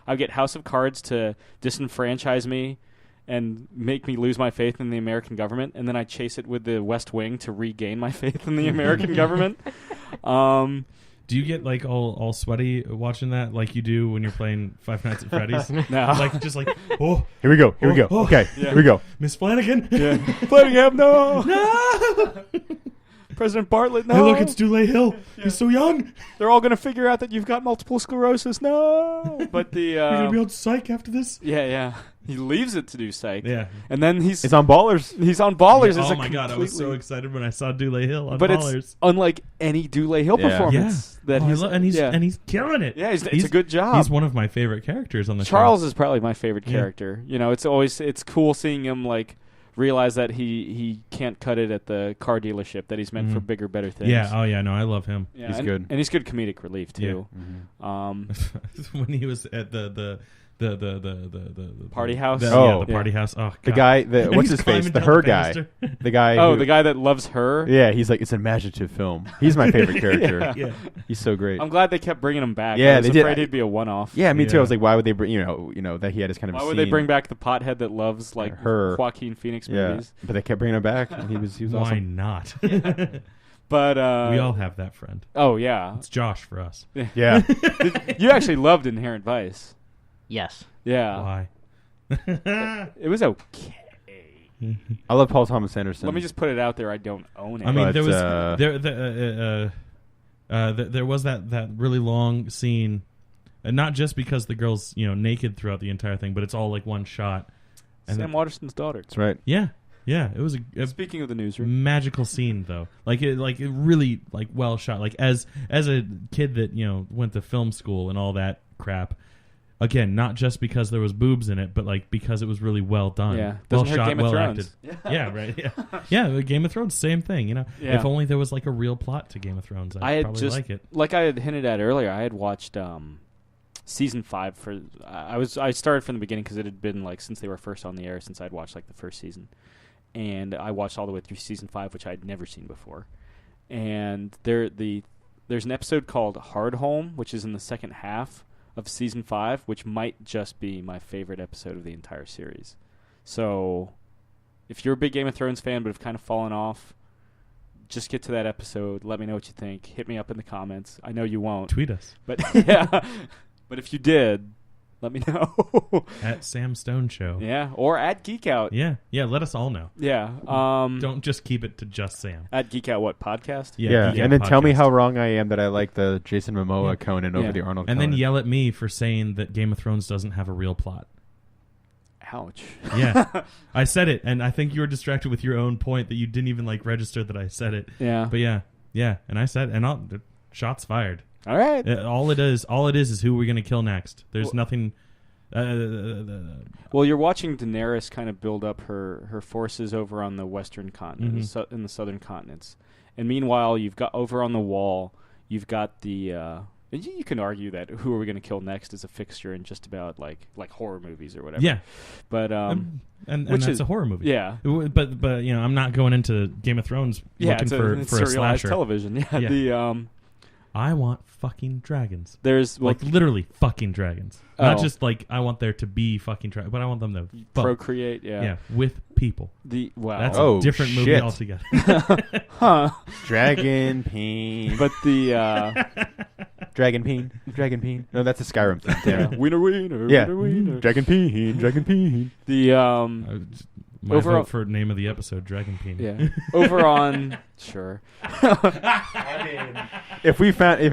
I get House of Cards to disenfranchise me and make me lose my faith in the American government, and then I chase it with The West Wing to regain my faith in the American government. do you get like all sweaty watching that like you do when you're playing Five Nights at Freddy's? No. Like just like, oh, Here we go. Oh. Okay, Yeah. here we go. Miss Flanagan. Yeah. Flanagan, no! No. President Bartlett, no! Hey, look, it's Dulé Hill. He's so young. They're all going to figure out that you've got multiple sclerosis, no! But You're gonna be on psych after this. yeah. He leaves it to do psych. Yeah. And then he's It's on Ballers. on Ballers. Yeah, as oh a my god, I was so completely- excited when I saw Dulé Hill on But Ballers. it's unlike any Dulé Hill Yeah. performance. That I love, and he's killing it. Yeah, it's a good job. He's one of my favorite characters on the Charles show. is probably my favorite character. It's cool seeing him like realize that he can't cut it at the car dealership, that he's meant for bigger, better things. Yeah. Oh yeah. No, I love him. Yeah, He's and, good. and he's good comedic relief too. When he was at the Party house? The Oh. party house. Oh, The God. guy, And what's he's his face? climbing The down her the guy. banister. The guy. Oh, who- the guy that loves her. Yeah, he's like, it's an imaginative film. He's my favorite character. Yeah. He's so great. I'm glad they kept bringing him back. Yeah, I was they did. afraid he'd be a one-off. Yeah, me too. Yeah. I was like, why would they bring? That he had his kind of. Why scene. would they bring back the pothead that loves like Her. Joaquin Phoenix Yeah, movies? but they kept bringing him back, and he was Why awesome. not? But We all have that friend. Oh yeah, It's Josh for us. Yeah, you actually loved Inherent Vice. Yes. Yeah, Why? it was okay. I love Paul Thomas Anderson. Let me just put it out there. I don't own it. I mean, But, there was there was that really long scene, and not just because the girl's naked throughout the entire thing, but it's all like one shot. And Sam Waterston's daughter. That's right. yeah, it was a Speaking of the newsroom, magical scene though. Like it really like well shot. Like as a kid that went to film school and all that crap. Again, not just because there was boobs in it, but like because it was really well done. Yeah. Well Doesn't hurt shot, Game of well Thrones. acted. Yeah, right. Yeah, yeah. Game of Thrones, same thing. Yeah. If only there was like a real plot to Game of Thrones, I had probably just like it. like I had hinted at earlier. I had watched season 5 for. I started from the beginning because it had been like since they were first on the air, since I'd watched like the first season, and I watched all the way through season 5, which I'd never seen before. And there's an episode called Hard Home, which is in the second half of season 5, which might just be my favorite episode of the entire series. So, if you're a big Game of Thrones fan but have kind of fallen off, just get to that episode. Let me know what you think. Hit me up in the comments. I know you won't. Tweet us. But yeah. But if you did, let me know. At Sam Stone Show. Yeah. Or at Geek Out. Yeah. Let us all know. Yeah. Don't just keep it to just Sam. At Geek Out what podcast? Yeah, Geek Out and then tell me Podcast. how wrong I am that I like the Jason Momoa Conan over the Arnold And Conan. then yell at me for saying that Game of Thrones doesn't have a real plot. Ouch. Yeah. I said it, and I think you were distracted with your own point that you didn't even register that I said it. Yeah. But yeah, and I said, and shots fired. All right. All it is who we're gonna kill next. There's nothing. Well, you're watching Daenerys kind of build up her forces over on the western continent, in the southern continents, and meanwhile, you've got over on the wall, you've got the. You can argue that who are we going to kill next is a fixture in just about like horror movies or whatever. Yeah, but and which that's is a horror movie. Yeah, but I'm not going into Game of Thrones looking for a serialized slasher. television. Yeah, Yeah. the I want fucking dragons. there's Literally fucking dragons. Not just I want there to be fucking dragons, but I want them to fuck. procreate. Yeah, with people. That's Oh, a different movie shit. altogether. huh? Dragon Peen. But the Dragon Peen. No, that's a Skyrim thing. yeah, wiener wiener. Yeah. Wiener, wiener. Dragon Peen. The My Overall- vote for name of the episode, Dragon Peen. yeah, over on sure. If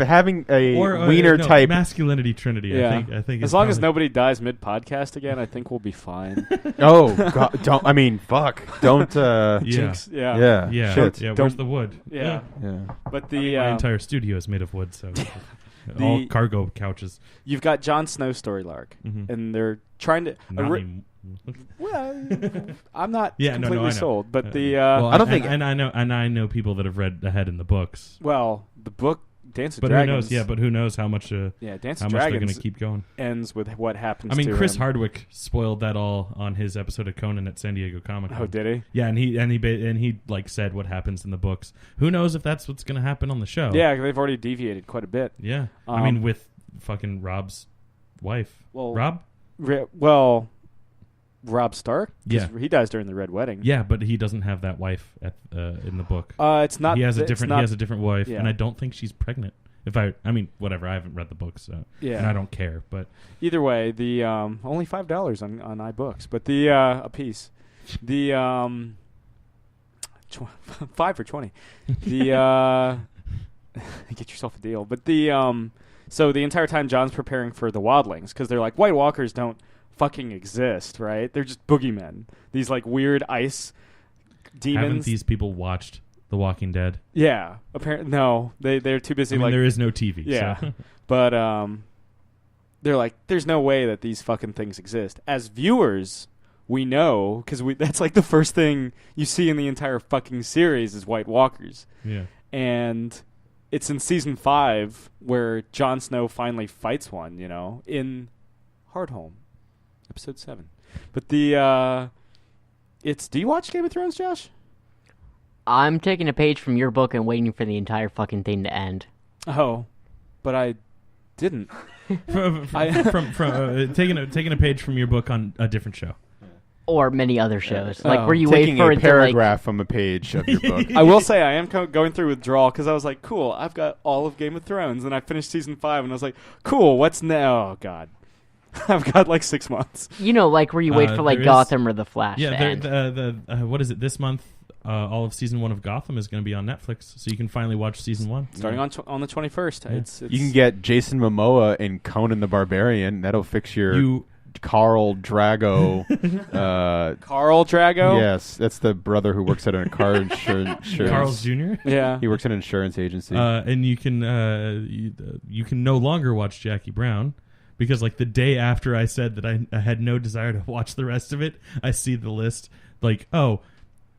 having a Or wiener no, type. masculinity trinity. Yeah. I think As is long as probably- nobody dies mid podcast again, I think we'll be fine. Oh God, don't. I mean, fuck. Don't. Yeah. Jinx. Yeah. Yeah. Yeah, Shit. yeah. Where's Don't- the wood? Yeah. Yeah. But the My entire studio is made of wood, so The- all cargo couches. you've got Jon Snow's story arc, Mhm. and they're trying to. Not any- Well, I'm not Yeah, no, completely I know. sold, but the well, I don't and- think- and I know people that have read ahead in the books. the book Dance of But Dragons. who knows? Yeah, but who knows how much? Yeah, Dance How of much they're going Dragons to keep going. ends with what happens. I mean, to Chris him. Hardwick spoiled that all on his episode of Conan at San Diego Comic Con. Oh, did he? Yeah, and he said what happens in the books. Who knows if that's what's going to happen on the show? Yeah, they've already deviated quite a bit. Yeah. I mean, with fucking Rob's wife. Well, Rob? Rob Stark. 'Cause Yeah. he dies during the Red Wedding. Yeah, but he doesn't have that wife in the book. It's not. He has a it's different. not- He has a different wife, yeah. and I don't think she's pregnant. I mean, whatever. I haven't read the book, so Yeah. and I don't care. But Either way, the only $5 on iBooks, but the a piece, the 5 for 20. The get yourself a deal. But the so the entire time John's preparing for the Wildlings because they're like White Walkers don't fucking exist, right? They're just boogeymen. These like weird ice demons. haven't these people watched The Walking Dead? Yeah, apparently no. They're too busy. I mean, like there is no TV. yeah, So. but they're like, there's no way that these fucking things exist. As viewers, we know because that's like the first thing you see in the entire fucking series is White Walkers, Yeah. and it's in season 5 where Jon Snow finally fights one. You know, in Hardhome, episode 7. But the it's. Do you watch Game of Thrones, Josh? I'm taking a page from your book and waiting for the entire fucking thing to end. Oh, but I didn't. from taking a page from your book on a different show. Or many other shows. Oh. Like where you Taking wait for a it paragraph from a page of your book. I will say I am going through withdrawal because I was like, cool, I've got all of Game of Thrones, and I finished season 5, and I was like, cool, what's now? Oh God, I've got like 6 months. to, like, like where you wait for like there is- Gotham or The Flash to Yeah, end. what is it this month? All of season 1 of Gotham is going to be on Netflix, so you can finally watch season 1. Starting on the 21st. Yeah. It's You can get Jason Momoa in Conan the Barbarian. That'll fix your You Carl Drago. Carl Drago. Yes, that's the brother who works at a car insurance. Carl's Jr. Yeah. He works at an insurance agency. And you can no longer watch Jackie Brown because like the day after I said that I had no desire to watch the rest of it, I see the list like, oh,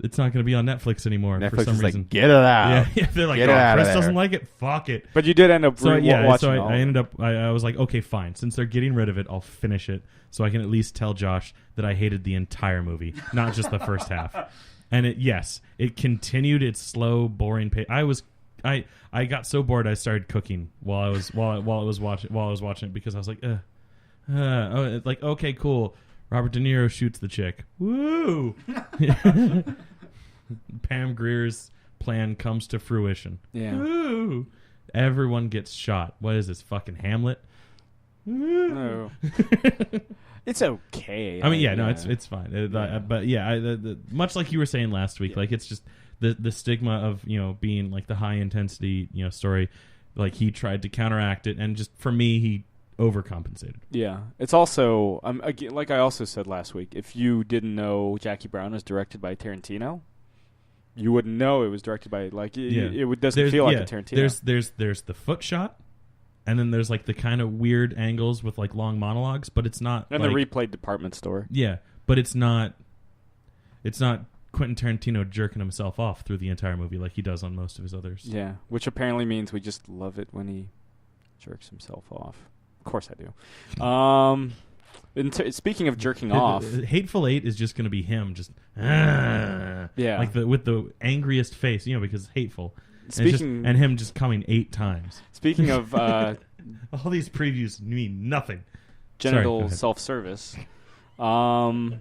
it's not going to be on Netflix anymore for Netflix some is reason. like, get it out. Yeah, they're like, Get oh, it out of Chris doesn't there." like it. Fuck it. But you did end up So yeah, watching. so all I of it. ended up. I was like, okay, fine. Since they're getting rid of it, I'll finish it, so I can at least tell Josh that I hated the entire movie, not just the first half. And it continued its slow, boring pace. I got so bored I started cooking while I was watching it because I was like, like okay, cool. Robert De Niro shoots the chick. Woo! Pam Greer's plan comes to fruition. Yeah. Ooh. Everyone gets shot. What is this, fucking Hamlet? No. It's okay. I mean, yeah, no, it's fine. But yeah, much like you were saying last week, like it's just the stigma of being like the high intensity story. Like he tried to counteract it, and just for me, he overcompensated. Yeah, it's also like I also said last week. If you didn't know Jackie Brown was directed by Tarantino, you wouldn't know it was directed by it doesn't feel like a Tarantino. There's the foot shot. And then there's like the kind of weird angles with like long monologues, but it's not. And like, the replayed department store. Yeah, but it's not. It's not Quentin Tarantino jerking himself off through the entire movie like he does on most of his others. Yeah, which apparently means we just love it when he jerks himself off. Of course I do. Speaking of jerking off, Hateful Eight is just going to be him, just like with the angriest face, because hateful. And him just coming 8 times. Speaking of all these previews mean nothing. Genital self-service. So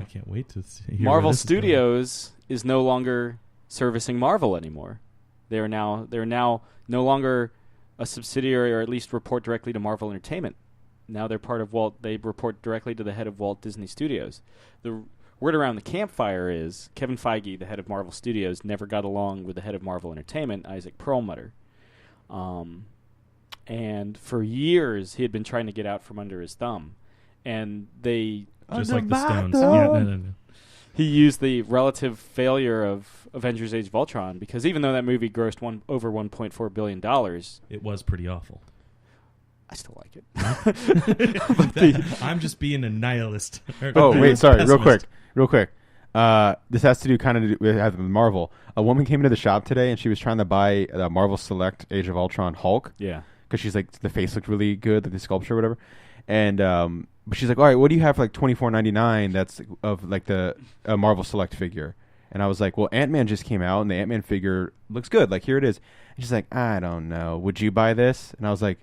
I can't wait to hear Marvel Studios is no longer servicing Marvel anymore. They are now no longer a subsidiary, or at least report directly to Marvel Entertainment. Now they're part of Walt. They report directly to the head of Walt Disney Studios. The word around the campfire is Kevin Feige, the head of Marvel Studios, never got along with the head of Marvel Entertainment, Isaac Perlmutter. And for years, he had been trying to get out from under his thumb. And they... Just like the Stones. Yeah, no. He used the relative failure of Avengers Age of Ultron, because even though that movie grossed over $1.4 billion... It was pretty awful. I still like it. I'm just being a nihilist. Oh, wait, sorry, real quick. This has to do with Marvel. A woman came into the shop today, and she was trying to buy the Marvel Select Age of Ultron Hulk. Yeah. Because she's like, the face looked really good, like the sculpture or whatever. And but she's like, all right, what do you have for like $24.99 that's of like the Marvel Select figure? And I was like, well, Ant-Man just came out, and the Ant-Man figure looks good. Like, here it is. And she's like, I don't know. Would you buy this? And I was like,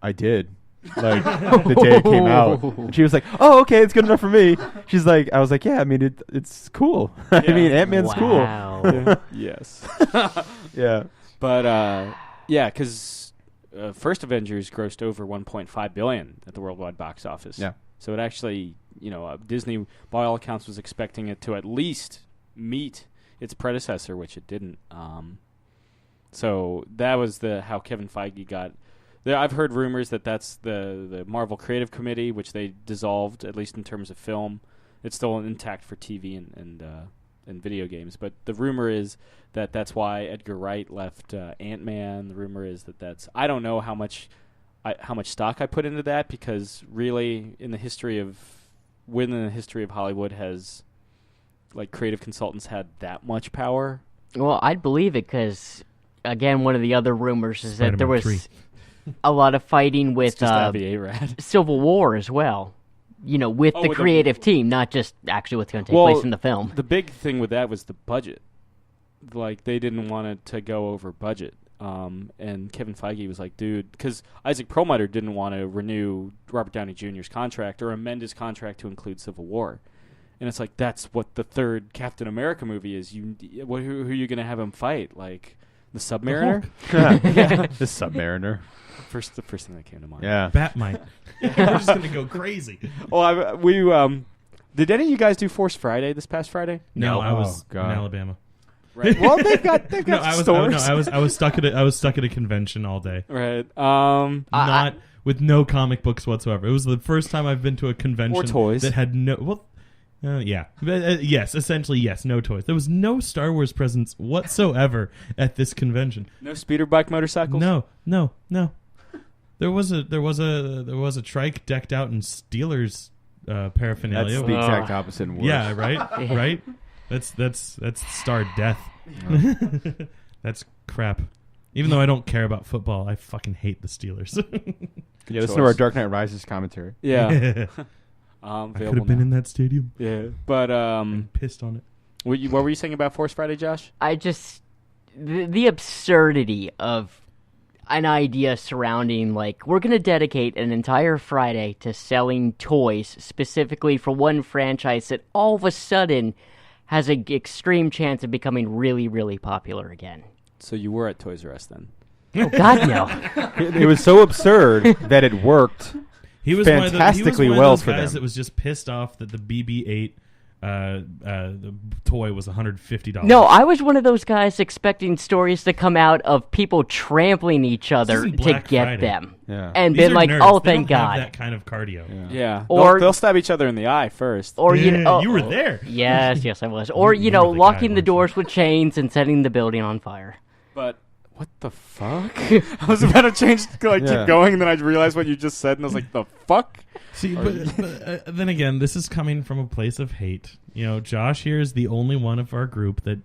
I did. Like the day it came out, and she was like, "Oh, okay, it's good enough for me." She's like, "I was like, yeah, I mean, it's cool. Yeah. I mean, Ant-Man's cool." Yes. Yeah. But because first Avengers grossed over $1.5 billion at the worldwide box office. Yeah. So it actually, Disney, by all accounts, was expecting it to at least meet its predecessor, which it didn't. So that was how Kevin Feige got. I've heard rumors that's the Marvel Creative Committee, which they dissolved, at least in terms of film. It's still intact for TV and video games. But the rumor is that's why Edgar Wright left Ant-Man. The rumor is that's... I don't know how much stock I put into that, because really, within the history of Hollywood, has like creative consultants had that much power? Well, I'd believe it, because, again, one of the other rumors is that there was... 3. A lot of fighting with Civil War as well. With the creative team, not just actually what's going to take place in the film. The big thing with that was the budget. Like, they didn't want it to go over budget. And Kevin Feige was like, dude, because Isaac Perlmutter didn't want to renew Robert Downey Jr.'s contract or amend his contract to include Civil War. And it's like, that's what the third Captain America movie is. Who are you going to have him fight? Like, the Submariner? The Submariner. The first thing that came to mind. Yeah. Batmite. We're just going to go crazy. Well, did any of you guys do Force Friday this past Friday? No, I was in Alabama. Right. Well, they've got stores. I was stuck at a convention all day. Right. With no comic books whatsoever. It was the first time I've been to a convention or toys that had no. Well, yes, essentially yes, no toys. There was no Star Wars presence whatsoever at this convention. No speeder bike motorcycles. No. There was a trike decked out in Steelers paraphernalia. That's the exact opposite. Worse. Yeah, right. That's Star Death. That's crap. Even though I don't care about football, I fucking hate the Steelers. Yeah, listen to our Dark Knight Rises commentary. Yeah. I could have been in that stadium. Yeah, but pissed on it. What were you saying about Force Friday, Josh? The absurdity of an idea surrounding, like, we're going to dedicate an entire Friday to selling toys specifically for one franchise that all of a sudden has an extreme chance of becoming really, really popular again. So you were at Toys R Us then? Oh, God, no. It was so absurd that it worked. He was fantastically one of well those for guys them. that was just pissed off that the BB-8 the toy was $150. No, I was one of those guys expecting stories to come out of people trampling each other isn't to Black get Friday. them. Yeah. And These been are like, nerds. oh, They thank don't have God. that kind of cardio. Yeah. Or- they'll stab each other in the eye first. Or, Yeah, you know, you were there. Yes, I was. Or, You were the guy locking the once. doors with chains and setting the building on fire. But what the fuck? I was about to keep going, and then I realized what you just said, and I was like, the fuck? See, but then again, this is coming from a place of hate. Josh here is the only one of our group that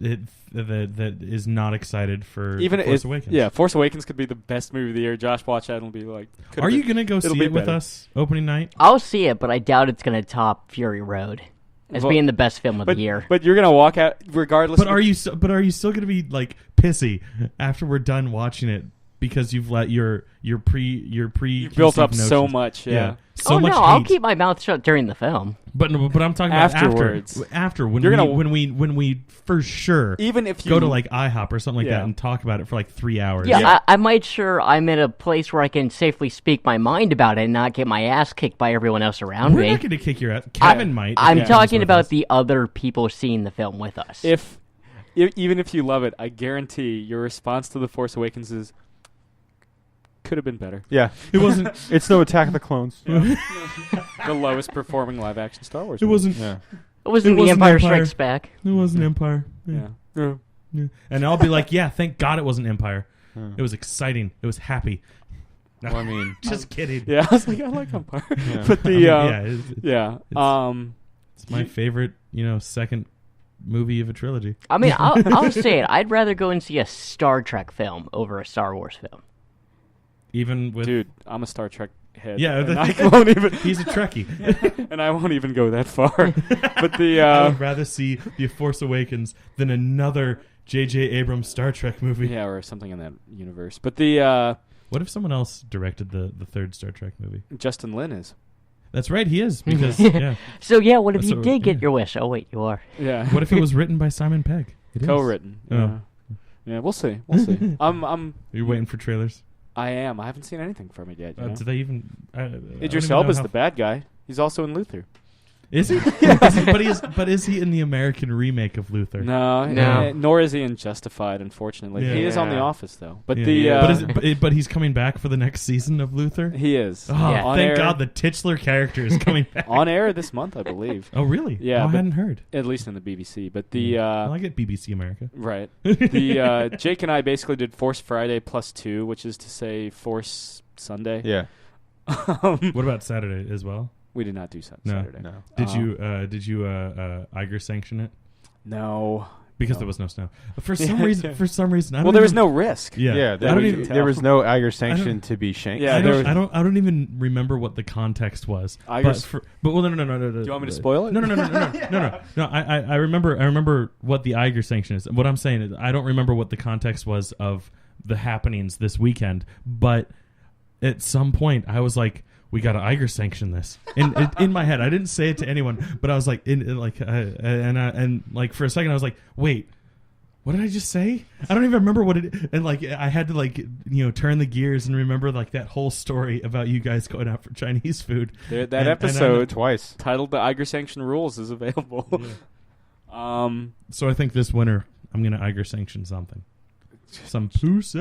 is not excited for Force Awakens. Yeah, Force Awakens could be the best movie of the year. Josh watch that and will be like, Are you going to go see it with us opening night? I'll see it, but I doubt it's going to top Fury Road as being the best film of the year. But you're gonna walk out regardless. But are you still going to be like pissy after we're done watching it because you've let your you built up so notions- much, yeah. So much no, hate. I'll keep my mouth shut during the film. But I'm talking about Afterwards. After when You're when we for sure Even if you go to like IHOP or something like Yeah. that and talk about it for like 3 hours. Yeah, I might sure I'm in a place where I can safely speak my mind about it and not get my ass kicked by everyone else around We're me. not going to kick your ass. Kevin might. if I'm he comes talking with about us. the other people seeing the film with us. even if you love it, I guarantee your response to The Force Awakens is could have been better. Yeah. It wasn't. It's no Attack of the Clones. The lowest performing live action Star Wars. It movie. wasn't. Yeah. it wasn't it The wasn't Empire Empire. Strikes Back. It wasn't Empire. Yeah. Yeah. And I'll be like, yeah, thank God it wasn't Empire. It was exciting. It was happy. Well, I mean, Just kidding. Yeah, I was like, I like Empire, Yeah. but the I mean, yeah. it's my favorite, second movie of a trilogy. I mean, I'll say it. I'd rather go and see a Star Trek film over a Star Wars film. Even with Dude, I'm a Star Trek head. Yeah, and I won't even. he's a Trekkie. and I won't even go that far. But the I would rather see The Force Awakens than another J.J. Abrams Star Trek movie. yeah, or something in that universe. But the What if someone else directed the third Star Trek movie? Justin Lin is. That's right, he is. Because, yeah. So, yeah, what if So, you did get yeah. your wish? Oh, wait, you are. Yeah. What if it was written by Simon Pegg? It is. co-written? Oh. Yeah. Yeah, we'll see. We'll see. You're waiting for trailers? I am. I haven't seen anything from it yet. You know? Do they even... Idris Elba's the bad guy. He's also in Luther. Is he? But is he in the American remake of Luther? No. Nor is he in Justified, unfortunately. Yeah. He is on The Yeah. Office, though. But Yeah. But he's coming back for the next season of Luther? he is. Oh, Yeah. On thank air- God the titular character is coming back. on air this month, I believe. Oh, really? Yeah, Oh, I but- hadn't heard. At least in the BBC. But the Well, I get BBC America. right. The Jake and I basically did Force Friday +2, which is to say Force Sunday. yeah. What about Saturday as well? We did not do No. Saturday. No. Did you Iger sanction it? No. Because No. there was no snow. For some reason, I don't Well, there was even- no risk. Yeah, Yeah. I There, don't was, even. there was no Iger I sanction don't- to be shanked. Yeah, I there don't, was- I don't even remember what the context was. Iger's- But no. Do you want me to spoil it? No. No. I remember what the Iger sanction is. What I'm saying is I don't remember what the context was of the happenings this weekend. But at some point, I was like, "We got to Iger sanction this." In my head, I didn't say it to anyone, but I was like, and for a second, I was like, "Wait." What did I just say? I don't even remember what it. And I had to turn the gears and remember that whole story about you guys going out for Chinese food. That And- episode Twice. titled "The Iger Sanction Rules" is available. So I think this winter I'm gonna Iger sanction something. Some pussy.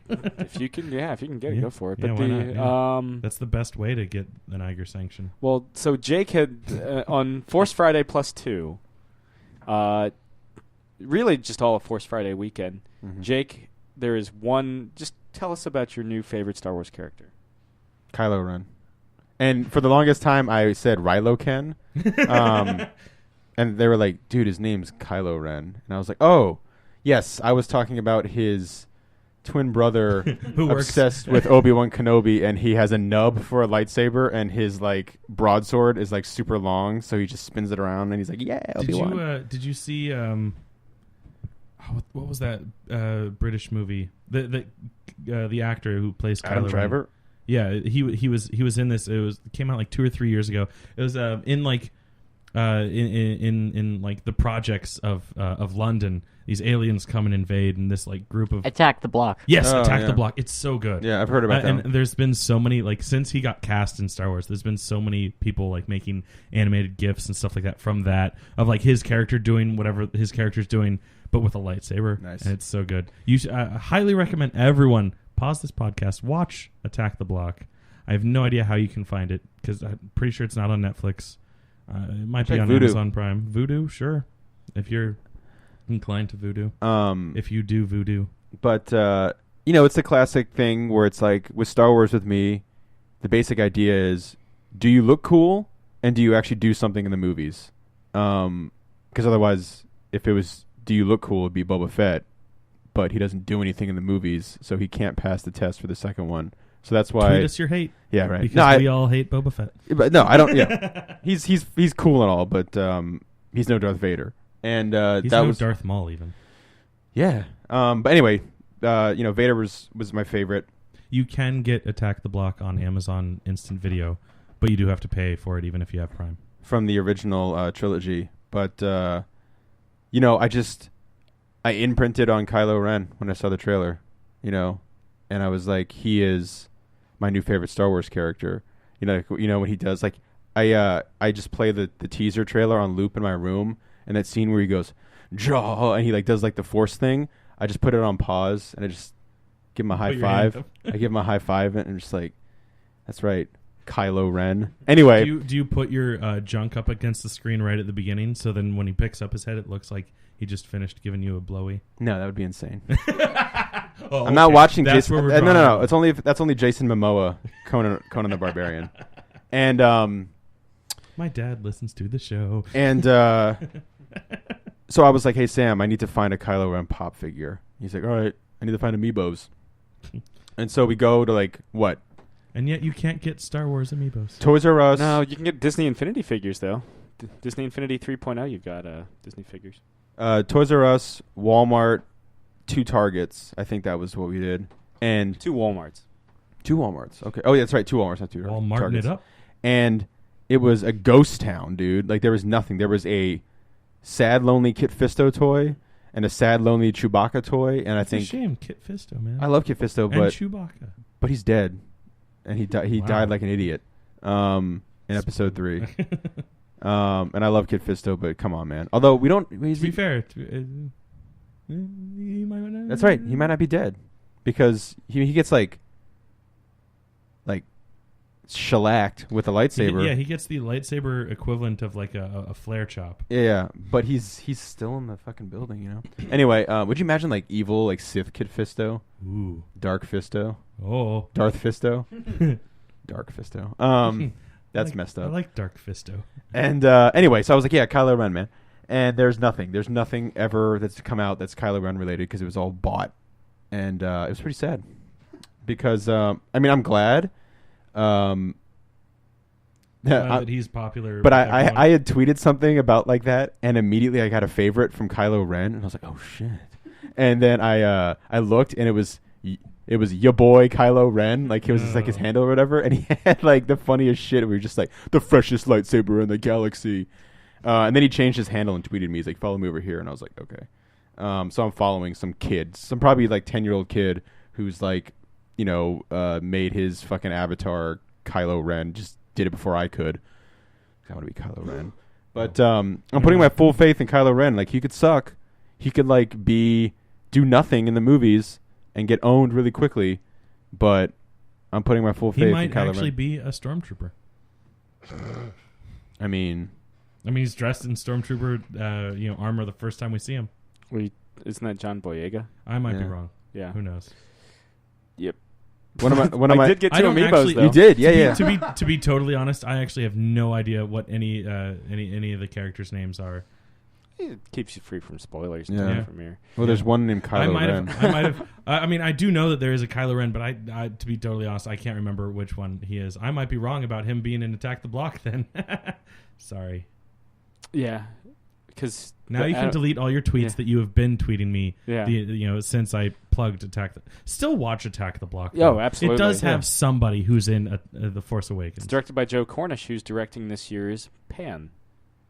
If you can get it, Yeah. go for it. Yeah, But why the not? That's the best way to get an Iger sanction. well, so Jake had on Force Friday +2, really just all of Force Friday weekend. Mhm. Jake, there is one. Just tell us about your new favorite Star Wars character. Kylo Ren. And for the longest time, I said Rilo Ken. And they were like, dude, his name's Kylo Ren. And I was like, oh, yes, I was talking about his twin brother Who works- obsessed with Obi-Wan Kenobi, and he has a nub for a lightsaber, and his broadsword is super long, so he just spins it around, and he's like, yeah, Obi-Wan. Did you see what was that British movie? The actor who plays Kylo Adam Ren. Driver? Yeah, he was in this. It came out 2 or 3 years ago. It was in in like the projects of London, these aliens come and invade, and this like group of Attack the Block. yes, Oh, Attack yeah. the Block. It's so good. Yeah, I've heard about that. And there's been so many like since he got cast in Star Wars, there's been so many people like making animated GIFs and stuff like that from that of like his character doing whatever his character's doing, but with a lightsaber. Nice. And it's so good. You should, I highly recommend everyone pause this podcast, watch Attack the Block. I have no idea how you can find it because I'm pretty sure it's not on Netflix. It might be Check on Vudu. Amazon Prime. Vudu, sure. If you're inclined to voodoo. If you do voodoo. But it's the classic thing where it's like with Star Wars with me, the basic idea is, do you look cool and do you actually do something in the movies? Because otherwise, if it was do you look cool, it'd be Boba Fett, but he doesn't do anything in the movies, so he can't pass the test for the second one. So that's why. Tweet us your hate. Yeah, right. Because we all hate Boba Fett. But no, I don't. Yeah, he's cool and all, but he's no Darth Vader. And He's that no was Darth Maul even. yeah. But anyway, Vader was my favorite. You can get Attack the Block on Amazon Instant Video, but you do have to pay for it even if you have Prime. From the original trilogy. But I imprinted on Kylo Ren when I saw the trailer, and I was like, he is my new favorite Star Wars character. When he does like I just play the teaser trailer on loop in my room, and that scene where he goes jaw and he like does like the Force thing. I just put it on pause and I just give him a high Put your hand five. up. I give him a high five and I'm just like, that's right, Kylo Ren. Anyway, Do you put your junk up against the screen right at the beginning, so then when he picks up his head, it looks like he just finished giving you a blowy? no, that would be insane. Oh, I'm not watching That's Jason. where we're No. drawing. That's only Jason Momoa, Conan the Barbarian, and My dad listens to the show. so I was like, hey Sam, I need to find a Kylo Ren pop figure. He's like, all right, I need to find amiibos, and so we go to like what? And yet you can't get Star Wars amiibos. Toys R Us. No, you can get Disney Infinity figures though. Disney Infinity 3.0. You've got Disney figures. Toys R Us, Walmart, 2 Targets. I think that was what we did, and 2 Walmarts. 2 Walmarts. Okay. Oh yeah, that's right. 2 Walmarts, not 2 Walmarting Targets. it up. And it was a ghost town, dude. Like there was nothing. There was a sad, lonely Kit Fisto toy and a sad, lonely Chewbacca toy. And I It's a think shame, Kit Fisto, man. I love Kit Fisto, and but Chewbacca. he's dead, and he Wow. died like an idiot. In episode 3. And I love Kit Fisto, but come on, man. Although we don't. To be fair, he might not. That's right. He might not be dead because he gets like shellacked with a lightsaber. He gets the lightsaber equivalent of like a flare chop. Yeah, but he's still in the fucking building, Anyway, would you imagine like evil like Sith Kid Fisto, Ooh. Dark Fisto, Oh. Darth Fisto, Dark Fisto? That's messed up. I like Dark Fisto. And anyway, so I was like, yeah, Kylo Ren, man. And there's nothing ever that's come out that's Kylo Ren related because it was all bought, and it was pretty sad because I'm glad. That he's popular. But with I everyone. had tweeted something about like that, and immediately I got a favorite from Kylo Ren, and I was like, oh shit. And then I looked, and it was your boy Kylo Ren, like it was just like his handle or whatever, and he had like the funniest shit. We were just like the freshest lightsaber in the galaxy, and then he changed his handle and tweeted me. He's like, follow me over here, and I was like, okay. So I'm following some kid, some probably like 10-year-old kid who's like, made his fucking avatar Kylo Ren. Just did it before I could. I want to be Kylo Ren. But I'm putting my full faith in Kylo Ren. Like, he could suck. He could like do nothing in the movies and get owned really quickly. But I'm putting my full faith he in might Kylo actually Ren. be a stormtrooper. I mean, he's dressed in stormtrooper, armor the first time we see him. Isn't that John Boyega? I might be Yeah. wrong. Yeah. Who knows? Yep. One of my I did get I 2 don't amiibos actually- though. You did, yeah. To be totally honest, I actually have no idea what any of the characters' names are. It keeps you free from spoilers. Yeah. Yeah. From here. Well, there's one named Kylo I might Ren. have. I do know that there is a Kylo Ren, but I, to be totally honest, I can't remember which one he is. I might be wrong about him being in Attack the Block. Then, sorry. Yeah. Because Now you can delete all your tweets Yeah. that you have been tweeting me. Yeah. Since I plugged Still watch Attack the Block. Oh, though. absolutely. It does have Yeah. somebody who's in The Force Awakens. It's directed by Joe Cornish, who's directing this year's Pan.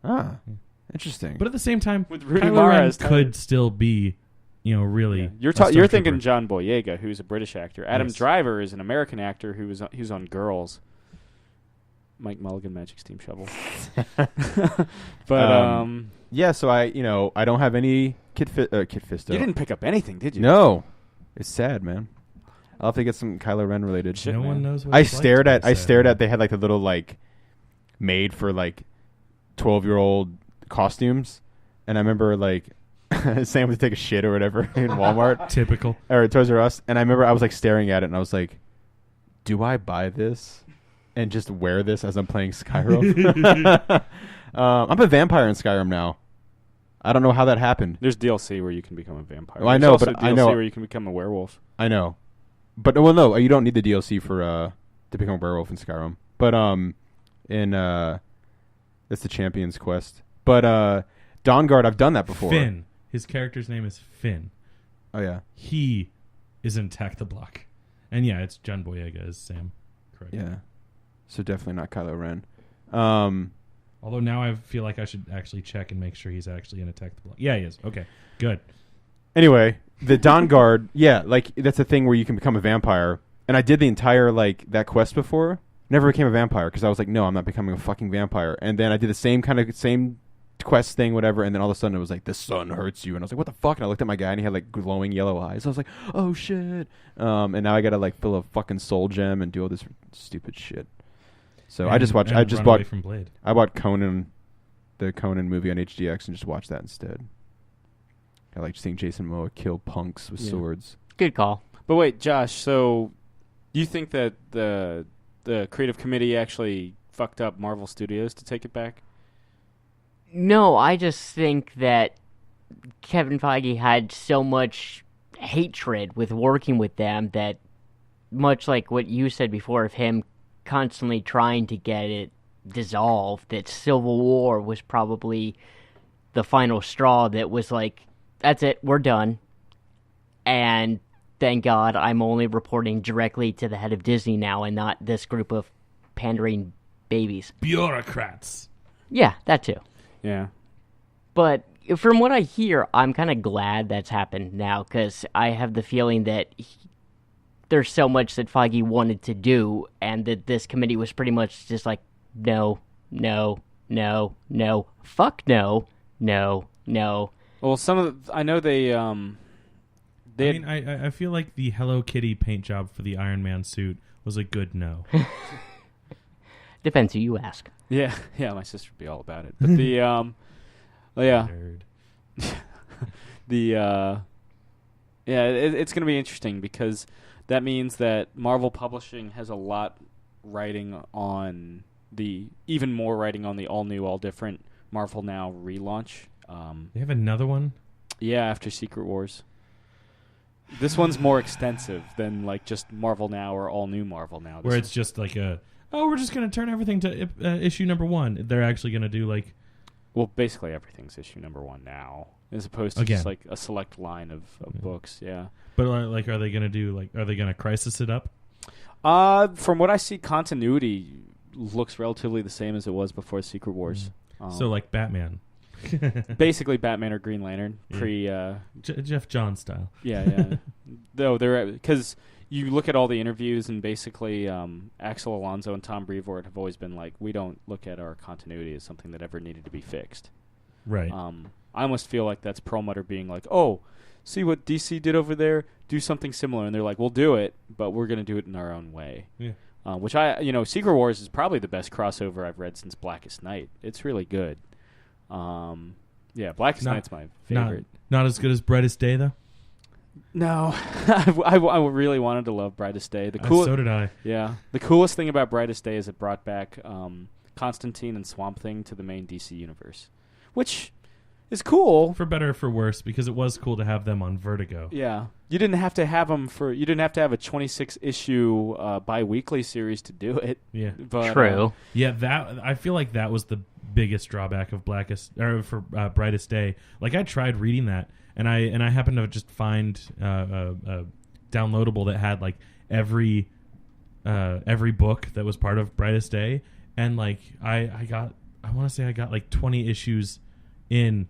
Ah, interesting. But at the same time, With Rooney Kylo Mara Ren as could still be, really. You're a you're thinking stormtrooper. John Boyega, who's a British actor. Adam Yes. Driver is an American actor who's on Girls. Mike Mulligan, Magic Steam Shovel. But yeah, so I don't have any Kit Fisto. you didn't pick up anything, did you? No, it's sad, man. I'll have to get some Kylo Ren related. Shit, No man. one knows what I it's like stared to at. be I sad. stared at. They had like the little like made for like 12-year-old costumes, and I remember like Sam would take a shit or whatever in Walmart Typical. or Toys R Us, and I remember I was like staring at it, and I was like, "Do I buy this and just wear this as I'm playing Skyrim?" I'm a vampire in Skyrim now. I don't know how that happened. There's DLC where you can become a vampire. Well, I There's know, also but DLC I know- where you can become a werewolf. I know, but no, you don't need the DLC for to become a werewolf in Skyrim. But in it's the Champion's Quest. But Dawnguard, I've done that before. Finn. His character's name is Finn. Oh yeah, He is in Attack the Block. And yeah, it's John Boyega as Sam. Correct. yeah. So definitely not Kylo Ren. Although now I feel like I should actually check and make sure he's actually in Attack the Block. Yeah, he is. Okay, good. Anyway, the Dawnguard, yeah, like that's a thing where you can become a vampire. And I did the entire like that quest before. Never became a vampire because I was like, no, I'm not becoming a fucking vampire. And then I did the same quest thing, whatever. And then all of a sudden it was like, the sun hurts you. And I was like, what the fuck? And I looked at my guy and he had like glowing yellow eyes. I was like, oh shit. And now I gotta like fill a fucking soul gem and do all this stupid shit. So I just watched. And I just run bought. away from Blade. I bought Conan, the Conan movie on HDX, and just watched that instead. I like seeing Jason Momoa kill punks with swords. Good call. But wait, Josh, so you think that the creative committee actually fucked up Marvel Studios to take it back? No, I just think that Kevin Feige had so much hatred with working with them that, much like what you said before of him constantly trying to get it dissolved, that Civil War was probably the final straw that was like, that's it, we're done. And thank God I'm only reporting directly to the head of Disney now and not this group of pandering babies. Bureaucrats. Yeah, that too. Yeah. But from what I hear, I'm kind of glad that's happened now because I have the feeling that there's so much that Feige wanted to do and that this committee was pretty much just like, no, no, no, no, fuck no, no, no. Well, I know they I mean, I feel like the Hello Kitty paint job for the Iron Man suit was a good no. Depends who you ask. yeah, my sister would be all about it. But the yeah, Nerd. it's going to be interesting because that means that Marvel Publishing has a lot writing on even more writing on the all new, all different Marvel Now relaunch. They have another one? Yeah, after Secret Wars. This one's more extensive than like just Marvel Now or all new Marvel Now. Where it's just like we're just going to turn everything to issue number 1. They're actually going to do like... Well, basically everything's issue number 1 now, as opposed to just like a select line of books. Yeah. But like, are they going to do like? Are they going to crisis it up? From what I see, continuity looks relatively the same as it was before Secret Wars. So like Batman. Basically Batman or Green Lantern pre Jeff Johns style. yeah. Though because you look at all the interviews and basically Axel Alonso and Tom Brevoort have always been like, we don't look at our continuity as something that ever needed to be fixed. Right. I almost feel like that's Perlmutter being like, oh, see what DC did over there? Do something similar. And they're like, we'll do it, but we're going to do it in our own way. Yeah. Which Secret Wars is probably the best crossover I've read since Blackest Night. It's really good. Blackest Night's my favorite. Not as good as Brightest Day, though? No. I really wanted to love Brightest Day. So did I. Yeah. The coolest thing about Brightest Day is it brought back Constantine and Swamp Thing to the main DC universe, which is cool. For better or for worse, because it was cool to have them on Vertigo. Yeah. You didn't have to have them you didn't have to have a 26-issue bi-weekly series to do it. Yeah. But, True. Yeah, I feel like that was the biggest drawback of Brightest Day. Like, I tried reading that, and I happened to just find a downloadable that had like every book that was part of Brightest Day, and like I got I want to say I got like 20 issues in.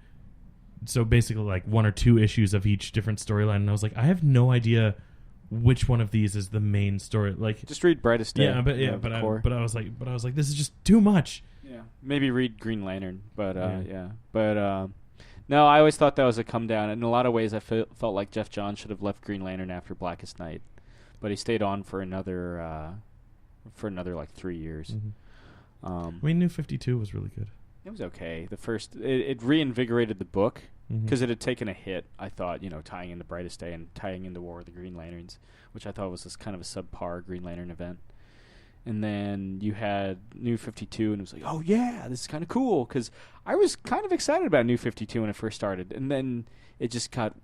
So basically like 1 or 2 issues of each different storyline. And I was like, I have no idea which one of these is the main story. Like, just read Brightest Day. But I was like, this is just too much. Yeah, maybe read Green Lantern, but no, I always thought that was a come down. In a lot of ways, I felt like Jeff Johns should have left Green Lantern after Blackest Night, but he stayed on for another like 3 years. Mm-hmm. New 52 was really good. It was okay. The first, it reinvigorated the book because it had taken a hit. I thought, tying into Brightest Day and tying into War of the Green Lanterns, which I thought was this kind of a subpar Green Lantern event. And then you had New 52, and it was like, oh yeah, this is kind of cool, because I was kind of excited about New 52 when it first started, and then it just got,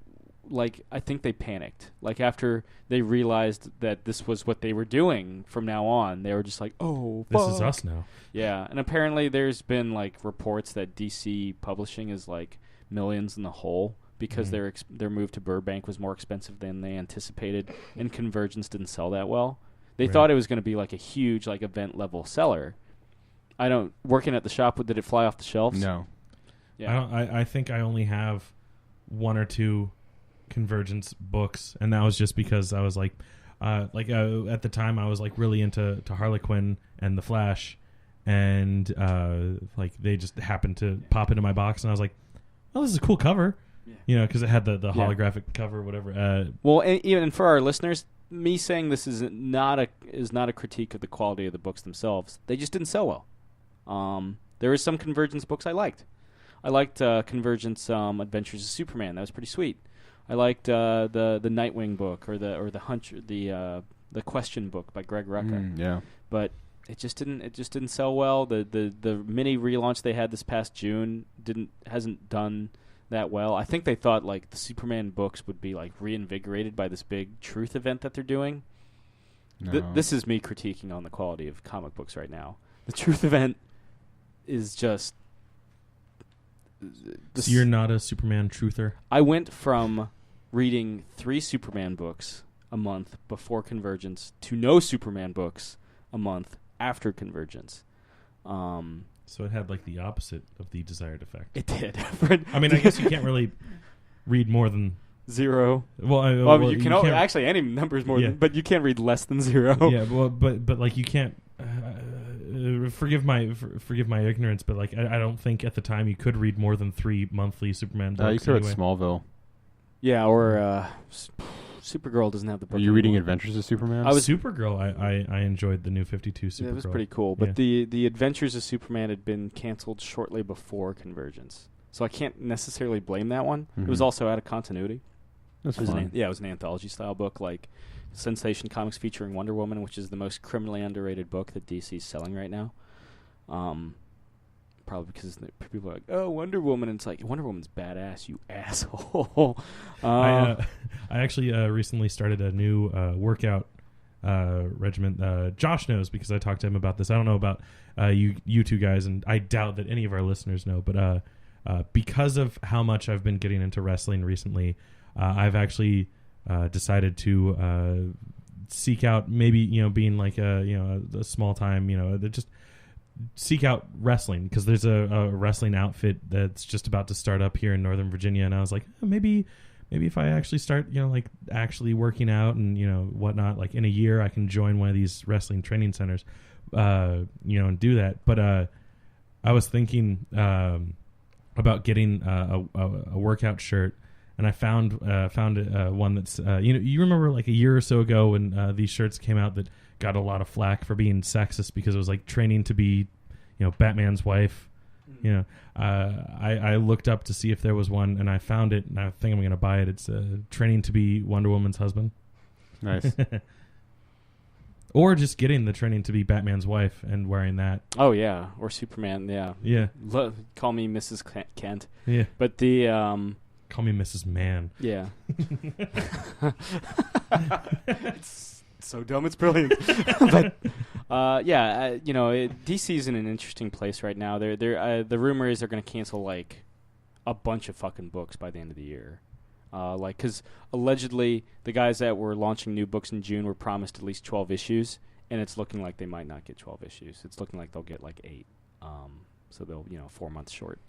like, I think they panicked. Like, after they realized that this was what they were doing from now on, they were just like, oh, fuck. This is us now. Yeah, and apparently there's been, like, reports that DC Publishing is, like, millions in the hole because their move to Burbank was more expensive than they anticipated, and Convergence didn't sell that well. They thought it was going to be like a huge, like, event level seller. Working at the shop, did it fly off the shelves? No. Yeah. I think I only have 1 or 2 Convergence books, and that was just because I was like at the time I was like really into Harley Quinn and the Flash, and like they just happened to pop into my box, and I was like, oh, this is a cool cover. Because it had the holographic cover, whatever. Well, and even for our listeners, me saying this is not a critique of the quality of the books themselves. They just didn't sell well. There is some Convergence books I liked. I liked Convergence Adventures of Superman. That was pretty sweet. I liked the Nightwing book or the Question book by Greg Rucka. Yeah, but it just didn't sell well. The mini relaunch they had this past June hasn't done that well. I think they thought like the Superman books would be like reinvigorated by this big Truth event that they're doing. No. This is me critiquing on the quality of comic books right now. The Truth event is just. So you're not a Superman truther? I went from reading 3 Superman books a month before Convergence to no Superman books a month after Convergence. So it had like the opposite of the desired effect. It did. I mean, I guess you can't really read more than 0. Well, you can actually any number is more than, but you can't read less than 0. Yeah, well, but like you can't. Forgive my ignorance, but like I don't think at the time you could read more than 3 monthly Superman books. You could read Smallville. Yeah, or Supergirl doesn't have the book. Are you reading Adventures of Superman? I was Supergirl. I enjoyed the new 52 Supergirl. Yeah, it was pretty cool. But the Adventures of Superman had been canceled shortly before Convergence, so I can't necessarily blame that one. Mm-hmm. It was also out of continuity. That's fine. It was an anthology style book, like Sensation Comics featuring Wonder Woman, which is the most criminally underrated book that DC is selling right now. Probably because people are like, "Oh, Wonder Woman," and it's like, Wonder Woman's badass, you asshole. I actually recently started a new workout regimen. Josh knows because I talked to him about this. I don't know about you two guys, and I doubt that any of our listeners know. But because of how much I've been getting into wrestling recently, I've actually decided to seek out maybe being like a small time just seek out wrestling, because there's a wrestling outfit that's just about to start up here in Northern Virginia, and I was like, maybe if I actually start like actually working out and whatnot, like in a year I can join one of these wrestling training centers and do that. But I was thinking about getting a workout shirt, and I found one that's you remember like a year or so ago when these shirts came out that got a lot of flack for being sexist because it was like training to be Batman's wife. I looked up to see if there was one, and I found it, and I think I'm going to buy it. It's training to be Wonder Woman's husband. Nice. Or just getting the training to be Batman's wife and wearing that. Oh yeah, or Superman. Yeah. Call me Mrs. Kent. Yeah. But the call me Mrs. Man. Yeah. It's so dumb, it's brilliant. But DC's in an interesting place right now. The rumor is they're going to cancel like a bunch of fucking books by the end of the year. Because allegedly the guys that were launching new books in June were promised at least 12 issues, and it's looking like they might not get 12 issues. It's looking like they'll get like 8. so they'll 4 months short.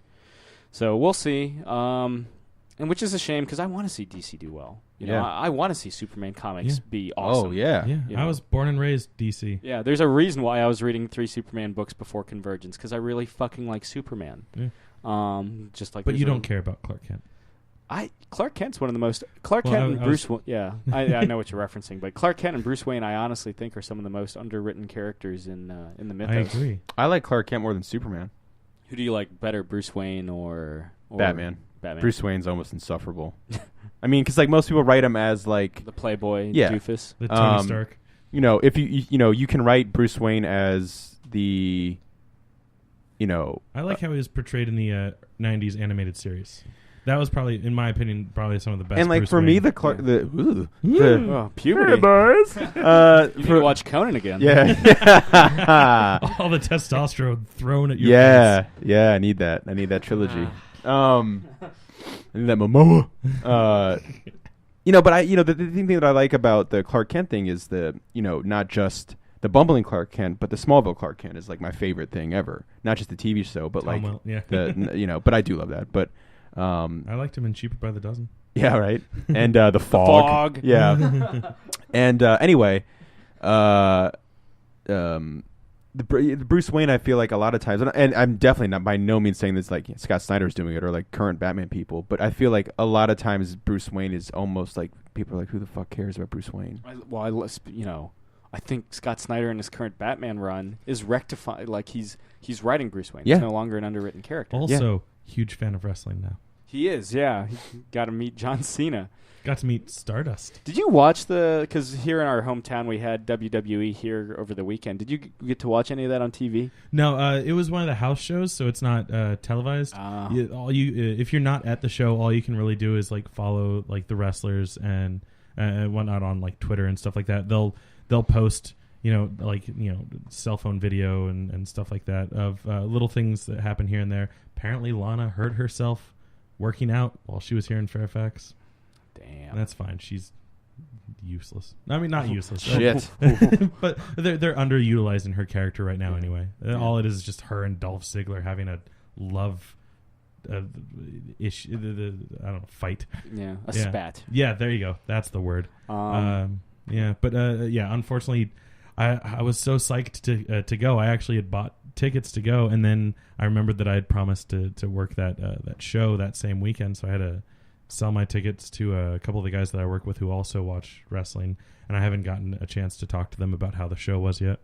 So we'll see. And which is a shame because I want to see DC do well. I want to see Superman comics be awesome. Oh yeah. I was born and raised DC. Yeah, there's a reason why I was reading 3 Superman books before Convergence because I really fucking like Superman. Yeah. Just like. But you don't care about Clark Kent. Clark Kent's one of the most Kent and Bruce. I know what you're referencing, but Clark Kent and Bruce Wayne, I honestly think are some of the most underwritten characters in the mythos. I agree. I like Clark Kent more than Superman. Who do you like better, Bruce Wayne or Batman? Batman. Bruce Wayne's almost insufferable. I mean, because like most people write him as like the playboy doofus. The Tony Stark. If you can write Bruce Wayne as the, I like how he was portrayed in the 90s animated series. That was probably, in my opinion, probably some of the best. And like Bruce for Wayne. me, the Clark, Puberty. Hey, boys. You need to watch Conan again. Yeah. all the testosterone thrown at your face. Yeah. I need that. I need that trilogy. I need that Momoa. But the thing that I like about the Clark Kent thing is not just the bumbling Clark Kent, but the Smallville Clark Kent is like my favorite thing ever. Not just the TV show, but but I do love that. But I liked him in Cheaper by the Dozen. Yeah, right. And the fog. Yeah. And anyway, the Bruce Wayne, I feel like a lot of times, and I'm definitely not by no means saying this like Scott Snyder's doing it or like current Batman people, but I feel like a lot of times Bruce Wayne is almost like people are like, who the fuck cares about Bruce Wayne? I think Scott Snyder in his current Batman run is rectified. Like he's writing Bruce Wayne. Yeah. He's no longer an underwritten character. Also, huge fan of wrestling now. He is, yeah. He got to meet John Cena. Got to meet Stardust. Did you watch because here in our hometown we had WWE here over the weekend. Did you get to watch any of that on TV? No, it was one of the house shows, so it's not televised. If you're not at the show, all you can really do is like follow like the wrestlers and whatnot on like Twitter and stuff like that. They'll post cell phone video and stuff like that of little things that happen here and there. Apparently, Lana hurt herself working out while she was here in Fairfax. Damn. And that's fine. She's useless. I mean, not useless. Shit. But they're underutilizing her character right now anyway. All it is just her and Dolph Ziggler having a love issue. I don't know, fight. Yeah, spat. Yeah, there you go. That's the word. Unfortunately, I was so psyched to go. I actually had bought tickets to go, and then I remembered that I had promised to work that show that same weekend, so I had to sell my tickets to a couple of the guys that I work with who also watch wrestling, and I haven't gotten a chance to talk to them about how the show was yet.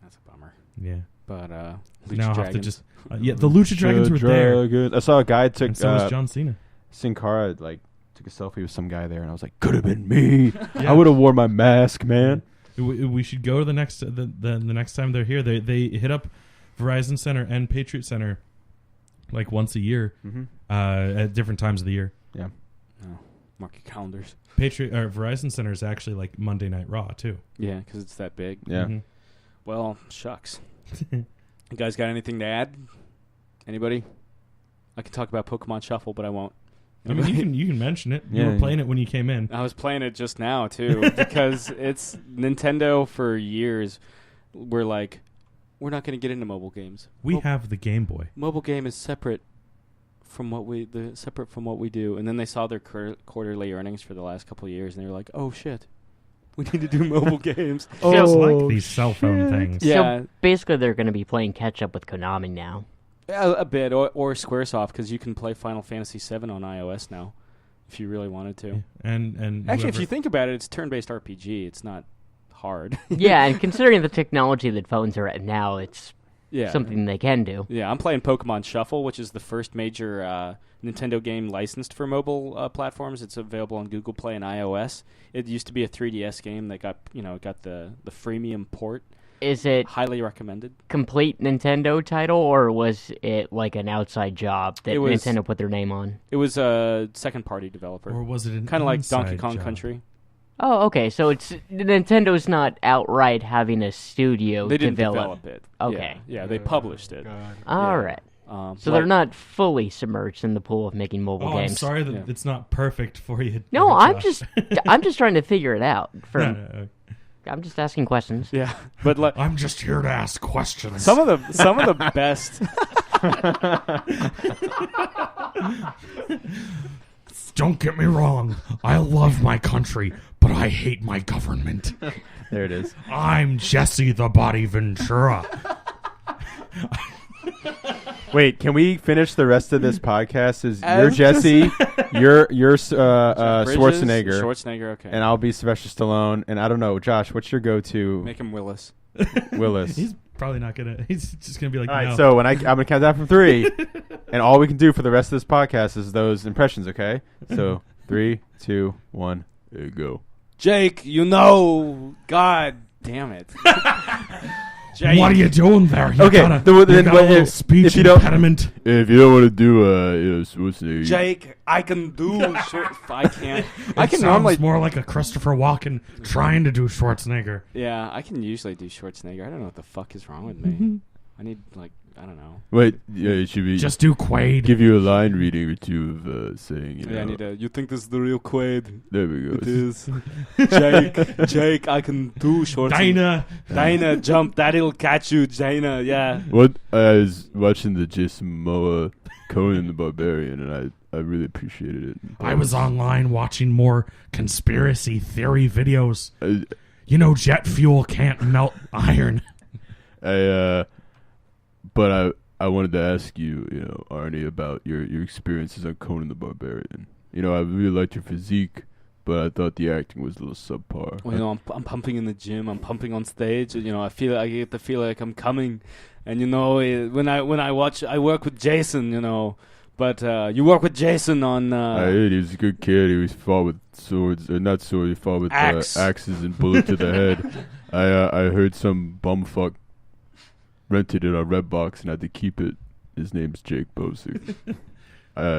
That's a bummer. Yeah. But Lucha now I'll have to Dragons. just the Lucha Dragons were there. I saw a guy took And so was John Cena. Sin Cara took a selfie with some guy there, and I was like, could have been me. Yeah. I would have worn my mask, man. We should go to the next the next time they're here. They hit up Verizon Center and Patriot Center like once a year, at different times of the year. Yeah. Oh, mark your calendars. Verizon Center is actually like Monday Night Raw too. Yeah, because it's that big. Yeah. Mm-hmm. Well, shucks. You guys got anything to add? Anybody? I can talk about Pokemon Shuffle, but I won't. I mean, you can mention it. You Yeah, were playing it when you came in. I was playing it just now too because it's Nintendo for years. We're like, we're not going to get into mobile games. We have the Game Boy. Mobile game is separate from what we do, and then they saw their quarterly earnings for the last couple of years, and they were like, "Oh shit, we need to do mobile games." Feels like these cell phone things. Yeah. So basically, they're going to be playing catch up with Konami now. A bit, or SquareSoft, because you can play Final Fantasy VII on iOS now, if you really wanted to. Yeah. And Actually, if you think about it, it's turn-based RPG. It's not hard. Yeah, and considering the technology that phones are at now, it's something they can do. Yeah, I'm playing Pokemon Shuffle, which is the first major Nintendo game licensed for mobile platforms. It's available on Google Play and iOS. It used to be a 3DS game that got the freemium port. Is it highly recommended? Complete Nintendo title, or was it like an outside job that Nintendo put their name on? It was a second-party developer. Or was it an kind of like inside Donkey Kong job? Country? Oh, okay. So it's Nintendo's not outright having a studio They didn't develop it. Okay. Yeah, they published it. All right. So they're not fully submerged in the pool of making mobile games. I'm sorry that it's not perfect for you. No, I'm Josh. just trying to figure it out. No. I'm just asking questions. Yeah, but I'm just here to ask questions. some of the best Don't get me wrong. I love my country, but I hate my government. There it is. I'm Jesse the Body Ventura. Wait, can we finish the rest of this podcast? You're Jesse, you're Schwarzenegger, okay. and I'll be Sylvester Stallone. And I don't know, Josh, what's your go-to? Make him Willis. Willis. He's probably not gonna. He's just gonna be like, All right, no. so I'm gonna count down from 3, and all we can do for the rest of this podcast is those impressions. Okay, so 3, 2, 1, there you go. Jake, God damn it. Jake. What are you doing there? You Okay, got a little speech if you don't- impediment. If you don't want to do Schwarzenegger, Jake, I can do I can't. I I can sounds normally. more like a Christopher Walken trying to do Schwarzenegger. Yeah, I can usually do Schwarzenegger. I don't know what the fuck is wrong with me. I need, I don't know. wait, yeah, it should be Just do Quaid. give you a line reading or two of saying, Yeah, I need a. You think this is the real Quaid? There we go. It is. Jake, I can do Schwarzenegger. Dinah. Jump, that'll catch you, Dinah. Yeah. What I was watching the Jason Momoa Conan the Barbarian, and I really appreciated it. I was online watching more conspiracy theory videos. Jet fuel can't melt iron. But I wanted to ask you, Arnie, about your experiences on Conan the Barbarian. I really liked your physique, but I thought the acting was a little subpar. Well, I'm pumping in the gym. I'm pumping on stage. I get the feel like I'm coming. And when I watch, I work with Jason. But you work with Jason on. I heard he was a good kid. He was fought with swords, or not swords. He fought with axes and bullet to the head. I heard some bumfuck rented it on Redbox and had to keep it. His name's Jake Bosick.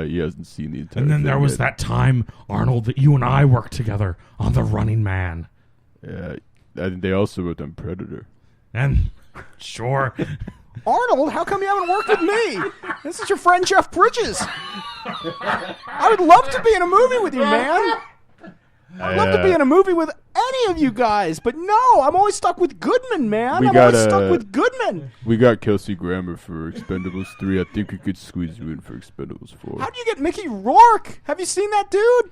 He hasn't seen the entire. And then thing there was yet. that time, Arnold, that you and I worked together on The Running Man. Yeah, I think they also worked on Predator. And sure. Arnold, how come you haven't worked with me? This is your friend Jeff Bridges. I would love to be in a movie with you, man. I'd love to be in a movie with any of you guys, but no, I'm always stuck with Goodman, man. I'm always stuck with Goodman. We got Kelsey Grammer for Expendables 3. I think we could squeeze you in for Expendables 4. How do you get Mickey Rourke? Have you seen that dude?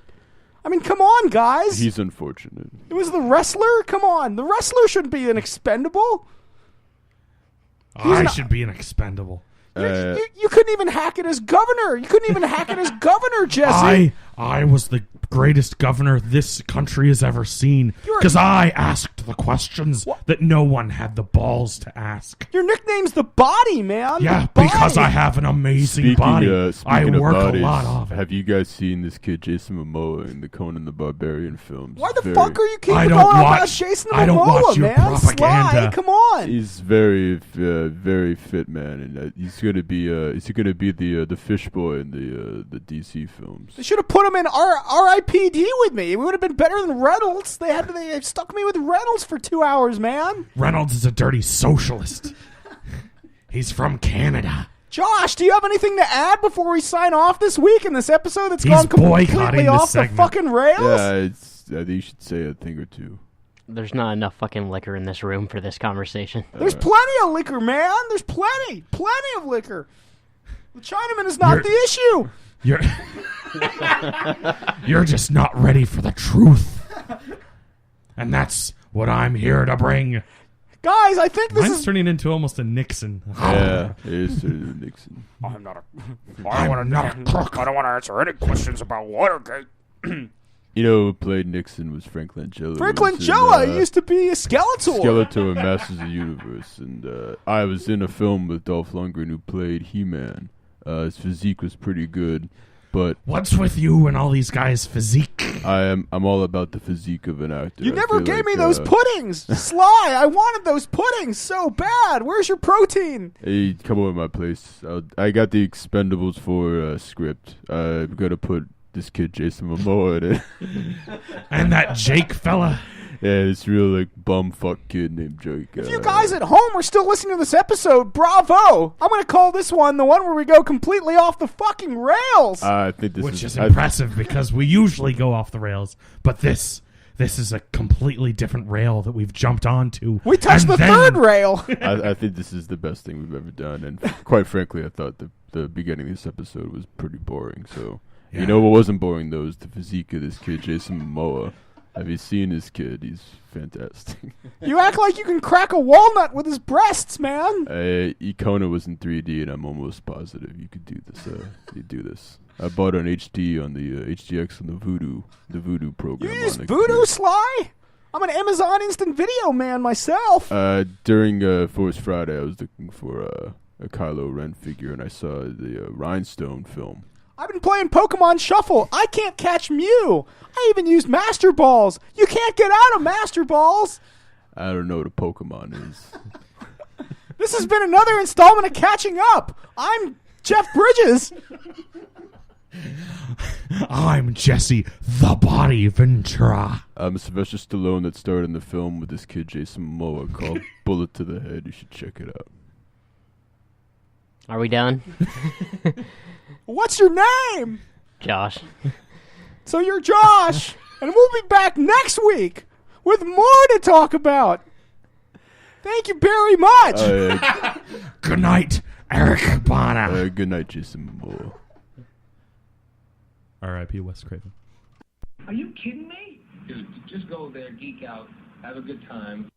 I mean, come on, guys. He's unfortunate. It was the wrestler? Come on. The wrestler shouldn't be an expendable. I should be an expendable. You couldn't even hack it as governor. You couldn't even hack it as governor, Jesse. I was the greatest governor this country has ever seen because I asked the questions that no one had the balls to ask. Your nickname's the Body, man. Yeah, The Body. because I have an amazing body. I Speaking work of bodies, a lot of it. Have you guys seen this kid Jason Momoa in the Conan the Barbarian films? Why the fuck are you keeping I going don't on watch- about Jason I don't Momoa, watch your man? propaganda. Sly, come on. He's very, very fit man, and he's gonna be the fish boy in the DC films. They should have put him in R.I.P.D. with me. It would have been better than Reynolds. They stuck me with Reynolds for 2 hours, man. Reynolds is a dirty socialist. He's from Canada. Josh, do you have anything to add before we sign off this week in this episode that's He's gone completely boycotting this off segment. the fucking rails? Yeah, I think you should say a thing or two. There's not enough fucking liquor in this room for this conversation. There's plenty of liquor, man. There's plenty of liquor. The Chinaman is not the issue. You're just not ready for the truth. And that's what I'm here to bring. Guys, I think this Mine's is... turning into almost a Nixon. Yeah, it is sort of Nixon. I'm not a crook. I don't want to answer any questions about Watergate. Who played Nixon was Frank Langella. Frank who was in, Langella used to be a Skeletor. Skeletor in Masters of the Universe, and I was in a film with Dolph Lundgren who played He-Man. His physique was pretty good, but What's with you and all these guys' physique? I'm all about the physique of an actor. You I never feel gave like, me those puddings. Sly, I wanted those puddings so bad. Where's your protein? Hey, come over to my place. I got the Expendables 4 script. I'm gonna put this kid Jason Momoa in it. And that Jake fella. Yeah, this real bumfuck kid named Jake. If you guys at home are still listening to this episode, bravo. I'm going to call this one the one where we go completely off the fucking rails. I think this Which is impressive because we usually go off the rails. But this this is a completely different rail that we've jumped onto. We touched And the then- third rail. I think this is the best thing we've ever done, and quite frankly, I thought the beginning of this episode was pretty boring. So Yeah. you know what wasn't boring though is the physique of this kid, Jason Momoa. Have you seen this kid? He's fantastic. You act like you can crack a walnut with his breasts, man. Icona was in 3D, and I'm almost positive you could do this. You do this. I bought an HD on the HDX on the Voodoo program. You use on the Voodoo computer. Sly? I'm an Amazon Instant Video man myself. During Force Friday, I was looking for a Kylo Ren figure, and I saw the Rhinestone film. I've been playing Pokemon Shuffle. I can't catch Mew. I even used Master Balls. You can't get out of Master Balls. I don't know what a Pokemon is. This has been another installment of Catching Up. I'm Jeff Bridges. I'm Jesse the Body Ventura. I'm Sylvester Stallone that starred in the film with this kid Jason Momoa called Bullet to the Head. You should check it out. Are we done? What's your name? Josh. So you're Josh. And we'll be back next week with more to talk about. Thank you very much. Good night, Eric Bana. Good night, Jason Momoa. R.I.P. Wes Craven. Are you kidding me? Dude, just go there, geek out, have a good time.